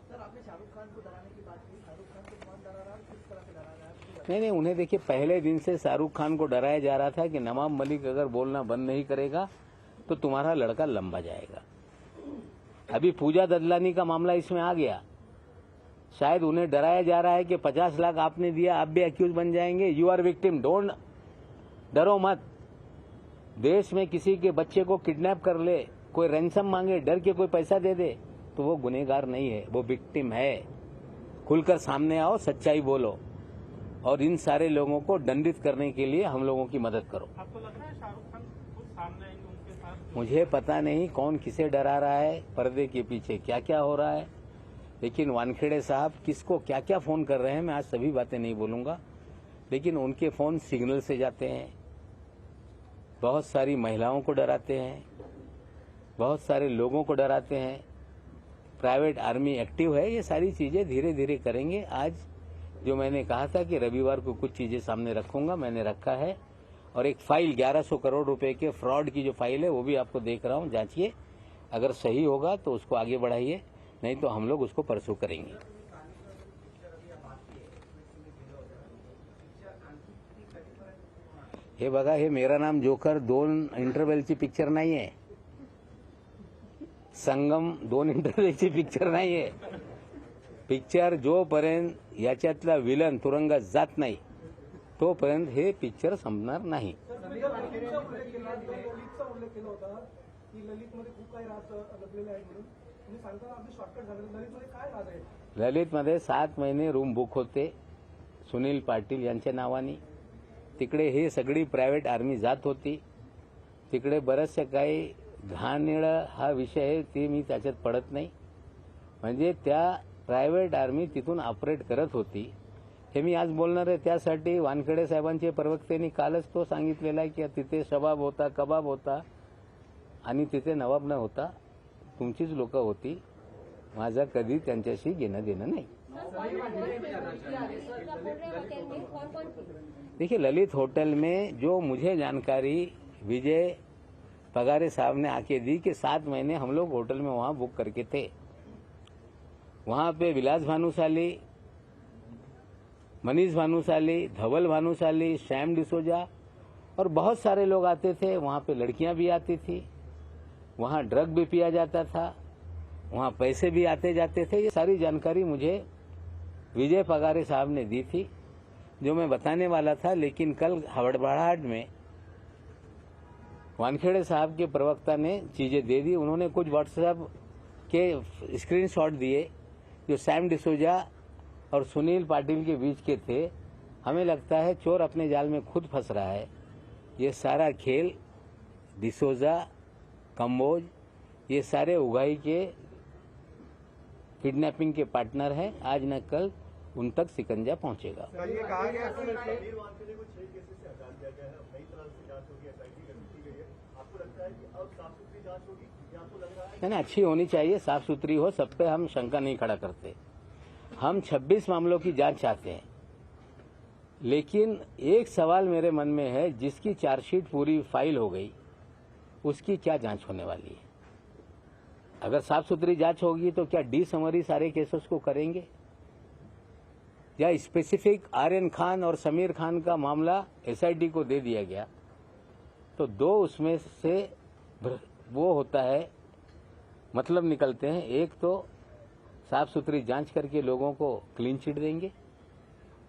सर, आपने शाहरुख खान को डराने की बात की, शाहरुख खान को कौन डरा रहा है, किस तरह से डरा रहा है? नहीं, उन्हें देखिए, पहले दिन से शाहरुख खान को डराया जा रहा था कि नवाब मलिक अगर बोलना बंद नहीं करेगा तो तुम्हारा लड़का लंबा जाएगा। अभी पूजा ददलानी का मामला इसमें आ गया। शायद उन्हें डराया जा रहा है कि 50 लाख आपने दिया, आप भी एक्यूज बन जाएंगे। यू आर विक्टिम, डोंट, डरो मत। देश में किसी के बच्चे को किडनैप कर ले, कोई रैंसम मांगे, डर के कोई पैसा दे दे, तो वो गुनहगार नहीं है, वो विक्टिम है। खुलकर सामने आओ, सच्चाई बोलो, और इन सारे लोगों को दंडित करने के लिए हम लोगों की मदद करो। आपको लग रहा है शाहरुख खान खुद सामने आएंगे उनके साथ? मुझे पता नहीं कौन किसे डरा रहा है, पर्दे के पीछे क्या क्या हो रहा है, लेकिन वानखेड़े साहब किसको क्या क्या फोन कर रहे हैं, मैं आज सभी बातें नहीं बोलूंगा, लेकिन उनके फोन सिग्नल से जाते हैं, बहुत सारी महिलाओं को डराते हैं, बहुत सारे लोगों को डराते हैं। प्राइवेट आर्मी एक्टिव है, ये सारी चीजें धीरे धीरे करेंगे। आज जो मैंने कहा था कि रविवार को कुछ चीजें सामने रखूंगा, मैंने रखा है। और एक फाइल 1100 करोड़ रुपए के फ्रॉड की जो फाइल है वो भी आपको देख रहा हूं, जांचिए। अगर सही होगा तो उसको आगे बढ़ाइए, नहीं तो हम लोग उसको परसू करेंगे। हे बघा, हे मेरा नाम जोकर 2 इंटरव्हलची पिक्चर नाहीये, संगम 2 इंटरव्हलची पिक्चर नाहीये। पिक्चर जोपर्यंत याच्यातला विलन तुरुंगात जात नाही तोपर्यंत हे पिक्चर संपणार नाही। ललितचा उल्लेख केला होता की ललितमध्ये खूप काही राज लपलेले आहेत म्हणून तुम्ही सांगताना अगदी शॉर्टकट झालं। ललितमध्ये काय राज आहे? ललितमध्ये 7 महिने रूम बुक होते सुनील पाटील यांच्या नावाने। तिकडे हे सगळी प्रायव्हेट आर्मी जात होती। तिकडे बरचसे काही घाणेरड हा विषय आहे, ते मी त्याच्यात पडत नाही। म्हणजे त्या प्रायव्हेट आर्मी तिथून ऑपरेट करत होती, हे मी आज बोलणार आहे। त्यासाठी वानखेडे साहेबांचे प्रवक्त्यांनी कालच तो सांगितलेला आहे की तिथे शबाब होता, कबाब होता आणि तिथे नवाब न होता, तुमचीच लोक होती। माझा कधी त्यांच्याशी घेणं देणं नहीं। देखिए, ललित होटल में जो मुझे जानकारी विजय पगारे साहब ने आके दी कि 7 महीने हम लोग होटल में वहां बुक करके थे। वहां पे विलास भानुशाली, मनीष भानुशाली, धवल भानुशाली, श्याम डिसोजा और बहुत सारे लोग आते थे। वहां पे लड़कियां भी आती थी, वहां ड्रग भी पिया जाता था, वहां पैसे भी आते जाते थे। ये सारी जानकारी मुझे विजय पगारे साहब ने दी थी, जो मैं बताने वाला था, लेकिन कल हड़बड़ाहट में वानखेड़े साहब के प्रवक्ता ने चीजें दे दी। उन्होंने कुछ व्हाट्सएप के स्क्रीनशॉट दिए जो सैम डिसोजा और सुनील पाटिल के बीच के थे। हमें लगता है चोर अपने जाल में खुद फंस रहा है। ये सारा खेल डिसोजा, कंबोज, ये सारे उगाई के किडनैपिंग के पार्टनर हैं। आज न कल उन तक सिकंजा पहुंचेगा। ये कहा गया को 6 केसेस से हटा दिया गया है, नई तरह से जांच होगी, एसआईटी गठित की गई है। आपको लगता है कि अब साफ सुथरी जांच होगी या आपको लग रहा है नहीं, अच्छी होनी चाहिए, साफ सुथरी हो, सब पे हम शंका नहीं खड़ा करते। हम 26 मामलों की जांच चाहते हैं, लेकिन एक सवाल मेरे मन में है, जिसकी चार्जशीट पूरी फाइल हो गई उसकी क्या जांच होने वाली है? अगर साफ सुथरी जांच होगी तो क्या डी समरी सारे केसेस को करेंगे, या स्पेसिफिक आर्यन खान और समीर खान का मामला एसआईटी को दे दिया गया तो 2 उसमें से वो होता है, मतलब निकलते हैं। एक तो साफ सुथरी जांच करके लोगों को क्लीन चिट देंगे,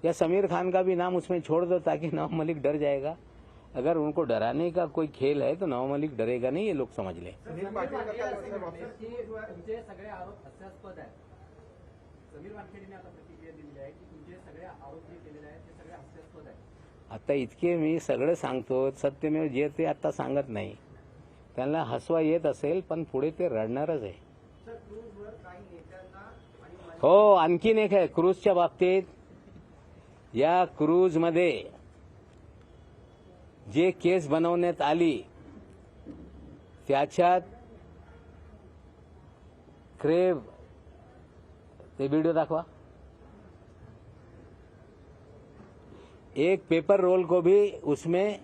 या समीर खान का भी नाम उसमें छोड़ दो ताकि नवाब मलिक डर जाएगा। अगर उनको डराने का कोई खेल है तो नवाब मलिक डरेगा नहीं, ये लोग समझ लें। सुनील पाटील का तुमचे सगळे आरोप हास्यास्पद आहेत। समीर वानखेडेने आता प्रतिक्रिया दिलेली आहे की तुमचे सगळे आरोप जे केलेले आहेत ते सगळे हास्यास्पद आहेत। आता इतके मी सगळं सांगतो, सत्यमेव जे ते आता सांगत नाही। त्यांना हसवा येत असेल पण पुढे ते रडणारच आहे। हो, आणखीन एक आहे क्रूजच्या बाबतीत। या क्रूजमध्ये जे केस बनवण्यात आली त्याच्यात क्रेव, ते वीडियो दाखवा। एक पेपर रोल को भी उसमें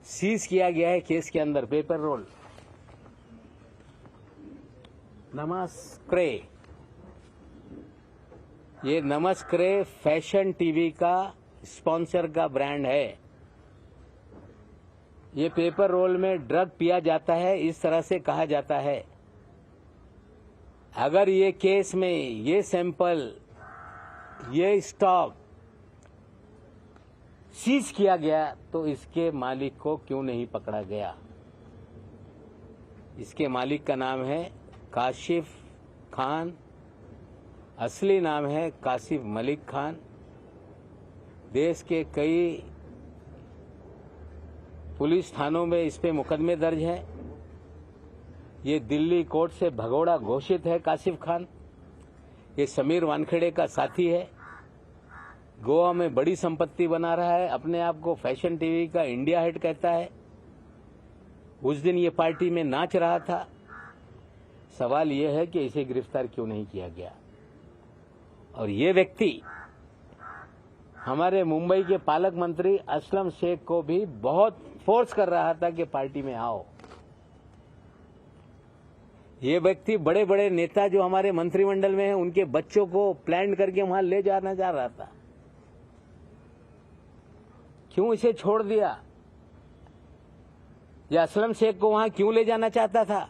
सीज किया गया है केस के अंदर, पेपर रोल। नमस्क्रे, ये नमस्क्रे फैशन टीवी का स्पॉन्सर का ब्रांड है। ये पेपर रोल में ड्रग पिया जाता है, इस तरह से कहा जाता है। अगर ये केस में ये सैंपल, ये स्टॉक सीज किया गया तो इसके मालिक को क्यों नहीं पकड़ा गया? इसके मालिक का नाम है काशिफ खान, असली नाम है कासिफ मलिक खान। देश के कई पुलिस थानों में इस पे मुकदमे दर्ज हैं। ये दिल्ली कोर्ट से भगोड़ा घोषित है कासिफ खान। ये समीर वानखेड़े का साथी है, गोवा में बड़ी संपत्ति बना रहा है, अपने आप को फैशन टीवी का इंडिया हेड कहता है। उस दिन ये पार्टी में नाच रहा था। सवाल यह है कि इसे गिरफ्तार क्यों नहीं किया गया। और ये व्यक्ति हमारे मुंबई के पालक मंत्री असलम शेख को भी बहुत फोर्स कर रहा था कि पार्टी में आओ। ये व्यक्ति बड़े बड़े नेता जो हमारे मंत्रिमंडल में हैं उनके बच्चों को प्लान करके वहां ले जाना चाह रहा था। क्यों इसे छोड़ दिया? ये असलम शेख को वहां क्यों ले जाना चाहता था?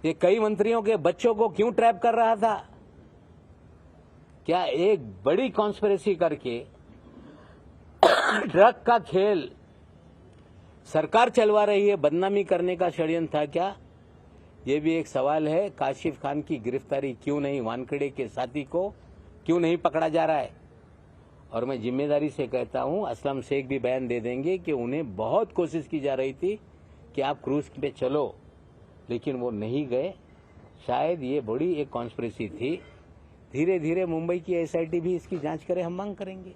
ये कई मंत्रियों के बच्चों को क्यों ट्रैप कर रहा था? क्या एक बड़ी कॉन्स्पिरेसी करके ड्रग का खेल सरकार चलवा रही है, बदनामी करने का षड्यंत्र था क्या? ये भी एक सवाल है। काशिफ खान की गिरफ्तारी क्यों नहीं, वानखेड़े के साथी को क्यों नहीं पकड़ा जा रहा है? और मैं जिम्मेदारी से कहता हूं, असलम शेख भी बयान दे देंगे कि उन्हें बहुत कोशिश की जा रही थी कि आप क्रूज पे चलो, लेकिन वो नहीं गए। शायद ये बड़ी एक कॉन्स्पिरेसी थी। धीरे धीरे मुंबई की एसआईटी भी इसकी जांच करे, हम मांग करेंगे।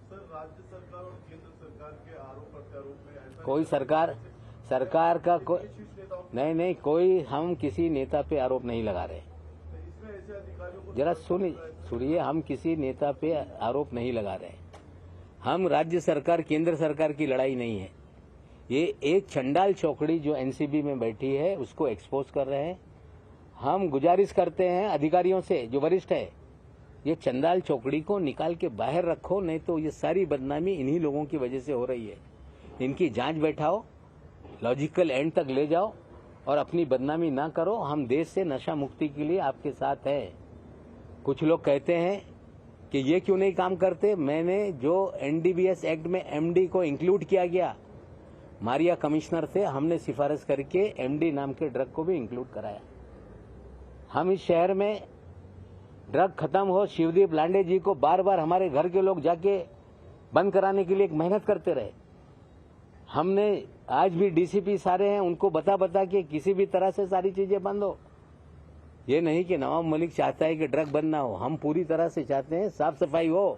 सर, राज्य सरकार और केंद्र सरकार के आरोप प्रत्यारोप में ऐसा कोई सरकार का कोई नहीं, कोई हम किसी नेता पे आरोप नहीं लगा रहे। इसमें ऐसे अधिकारियों को जरा सुनिए, हम किसी नेता पे आरोप नहीं लगा रहे। हम राज्य सरकार केंद्र सरकार की लड़ाई नहीं है। ये एक चंडाल चौकड़ी जो एनसीबी में बैठी है उसको एक्सपोज कर रहे हैं। हम गुजारिश करते हैं अधिकारियों से जो वरिष्ठ है, ये चंडाल चौकड़ी को निकाल के बाहर रखो, नहीं तो ये सारी बदनामी इन्हीं लोगों की वजह से हो रही है। इनकी जांच बैठाओ, लॉजिकल एंड तक ले जाओ और अपनी बदनामी ना करो। हम देश से नशा मुक्ति के लिए आपके साथ हैं। कुछ लोग कहते हैं कि ये क्यों नहीं काम करते। मैंने जो एनडीपीएस एक्ट में एमडी को इंक्लूड किया गया, मारिया कमिश्नर थे, हमने सिफारिश करके एमडी नाम के ड्रग को भी इंक्लूड कराया। हम इस शहर में ड्रग खत्म हो, शिवदीप लांडे जी को बार बार हमारे घर के लोग जाके बंद कराने के लिए एक मेहनत करते रहे। हमने आज भी डीसीपी सारे हैं, उनको बता के किसी भी तरह से सारी चीजें बंद हो। ये नहीं कि नवाब मलिक चाहता है कि ड्रग बंद ना हो, हम पूरी तरह से चाहते हैं साफ सफाई हो,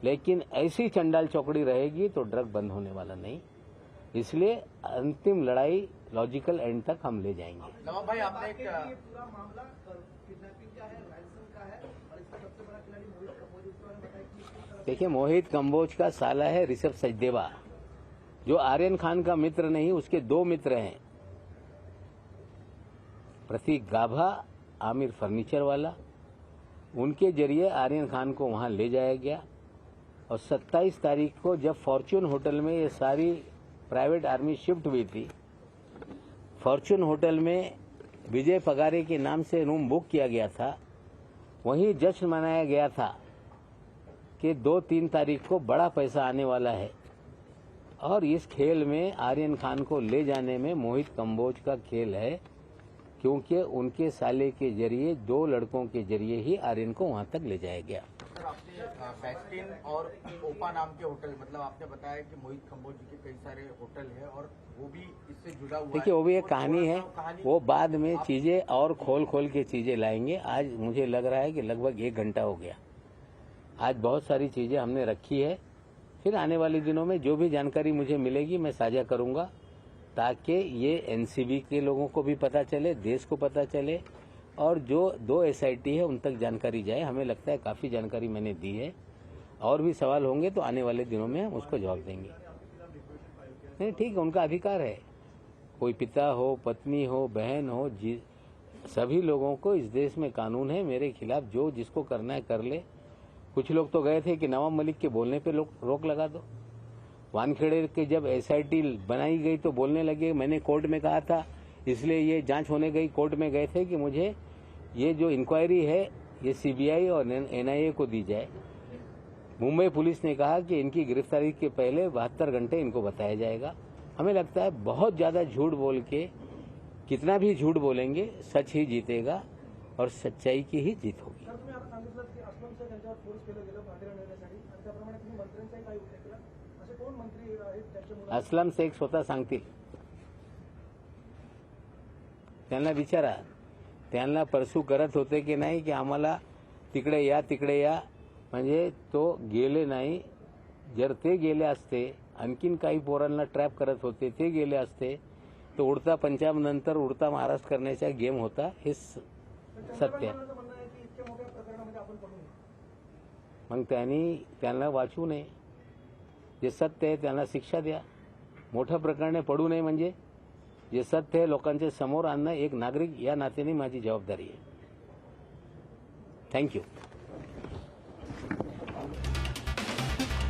लेकिन ऐसी चंडाल चौकड़ी रहेगी तो ड्रग बंद होने वाला नहीं। इसलिए अंतिम लड़ाई लॉजिकल एंड तक हम ले जाएंगे। नवाब भाई, आपने एक ये पूरा मामला किडनैपिंग का है, रैंसम का है और इसका सबसे बड़ा खिलाड़ी मोहित कम्बोज। इसके बारे में बताइए कि किस तरह देखिए, मोहित कम्बोज का साला है ऋषभ सचदेवा, जो आर्यन खान का मित्र नहीं, उसके दो मित्र हैं, प्रतीक गाभा, आमिर फर्नीचर वाला। उनके जरिए आर्यन खान को वहां ले जाया गया और 27 तारीख को जब फॉर्च्यून होटल में ये सारी प्राइवेट आर्मी शिफ्ट हुई थी, फॉर्च्यून होटल में विजय पगारे के नाम से रूम बुक किया गया था। वहीं जश्न मनाया गया था कि 2-3 तारीख को बड़ा पैसा आने वाला है और इस खेल में आर्यन खान को ले जाने में मोहित कम्बोज का खेल है, क्योंकि उनके साले के जरिए 2 लड़कों के जरिए ही आर्यन को वहां तक ले जाया गया। सर, आपने बेस्टिन और ओपा नाम के होटल, मतलब आपने बताया कि मोहित कम्बोज जी के कई सारे होटल हैं और वो भी इससे जुड़ा हुआ है। देखिए, वो भी एक और कहानी है, वो बाद में चीजें और खोल के चीजें लाएंगे। आज मुझे लग रहा है कि लगभग 1 घंटा हो गया। आज बहुत सारी चीजें हमने रखी है, फिर आने वाले दिनों में जो भी जानकारी मुझे मिलेगी मैं साझा करूंगा, ताकि ये एनसीबी के लोगों को भी पता चले, देश को पता चले और जो 2 एसआईटी है उन तक जानकारी जाए। हमें लगता है काफी जानकारी मैंने दी है। और भी सवाल होंगे तो आने वाले दिनों में हम उसको जवाब देंगे। नहीं, ठीक है, उनका अधिकार है। कोई पिता हो, पत्नी हो, बहन हो, सभी लोगों को इस देश में कानून है। मेरे खिलाफ जो जिसको करना है कर ले। कुछ लोग तो गए थे कि नवाब मलिक के बोलने पे रोक लगा दो। वानखेड़े के जब एसआईटी बनाई गई तो बोलने लगे, मैंने कोर्ट में कहा था, इसलिए ये जांच होने गई। कोर्ट में गए थे कि मुझे ये जो इंक्वायरी है ये सीबीआई और एनआईए को दी जाए। मुंबई पुलिस ने कहा कि इनकी गिरफ्तारी के पहले 72 घंटे इनको बताया जाएगा। हमें लगता है बहुत ज्यादा झूठ बोल के, कितना भी झूठ बोलेंगे, सच ही जीतेगा और सच्चाई की ही जीत होगी। सर, तुम्ही आता सांगितलं की असलमच्या त्यांच्यावर फोर्स केलं गेलं भांडण नेण्यासाठी आणि त्याप्रमाणे तुम्ही मंत्र्यांचाही काही उल्लेख केला। असे कोण मंत्री आहेत त्यांच्यामुळे असलम शेख स्वतः सांगतील, त्यांना विचारा। त्यांना परसू करत होते की नाही की आम्हाला तिकडे या, म्हणजे तो गेले नाही। जर ते गेले असते, आणखीन काही पोरांना ट्रॅप करत होते, ते गेले असते, तो उडता पंजाब नंतर उडता महाराष्ट्र करण्याचा गेम होता, हे सत्य आहे. चंद्रकांत म्हणणं आहे की इतक्या मोठ्या प्रकरणामध्ये आपण पडू नये. मग त्यांना वाचवू नये. जे सत्य आहे त्यांना शिक्षा द्या. मोठ्या प्रकरणे पडू नये म्हणजे जे सत्य आहे लोकांच्या समोर आणणं एक नागरिक या नात्याने माझी जबाबदारी आहे. थँक्यू.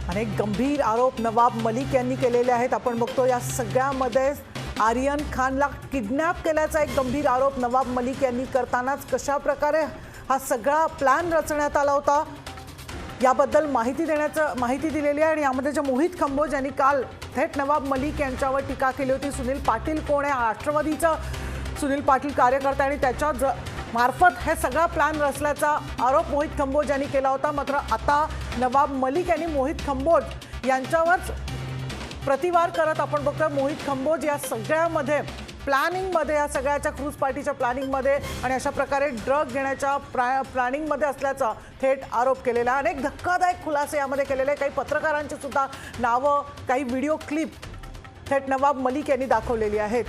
अनेक गंभीर आरोप नवाब मलिक यांनी केलेले आहेत. आपण बघतो या सगळ्यामध्ये आर्यन खानला किडनॅप केल्याचा एक गंभीर आरोप नवाब मलिक यांनी करतानाच कशा प्रकारे हा सगळा प्लॅन रचण्यात आला होता याबद्दल माहिती दिलेली आहे. आणि यामध्ये जे मोहित खंबोज यांनी काल थेट नवाब मलिक यांच्यावर टीका केली होती. सुनील पाटील कोण आहे? राष्ट्रवादीचा सुनील पाटील कार्यकर्ता आणि त्याच्या मार्फत हे सगळा प्लॅन रचल्याचा आरोप मोहित खंबोज यांनी केला होता. मात्र आता नवाब मलिक यांनी मोहित खंबोज यांच्यावर प्रतिवार करत आपण बघतोय मोहित खंबोज या सगळ्यामध्ये प्लॅनिंगमध्ये, या सगळ्याच्या क्रूज पार्टीच्या प्लॅनिंगमध्ये आणि अशा प्रकारे ड्रग घेण्याच्या प्लॅनिंगमध्ये असल्याचा थेट आरोप केलेला. अनेक धक्कादायक खुलासे यामध्ये केलेले. काही पत्रकारांची सुद्धा नावं, काही व्हिडिओ क्लिप थेट नवाब मलिक यांनी दाखवलेली आहेत.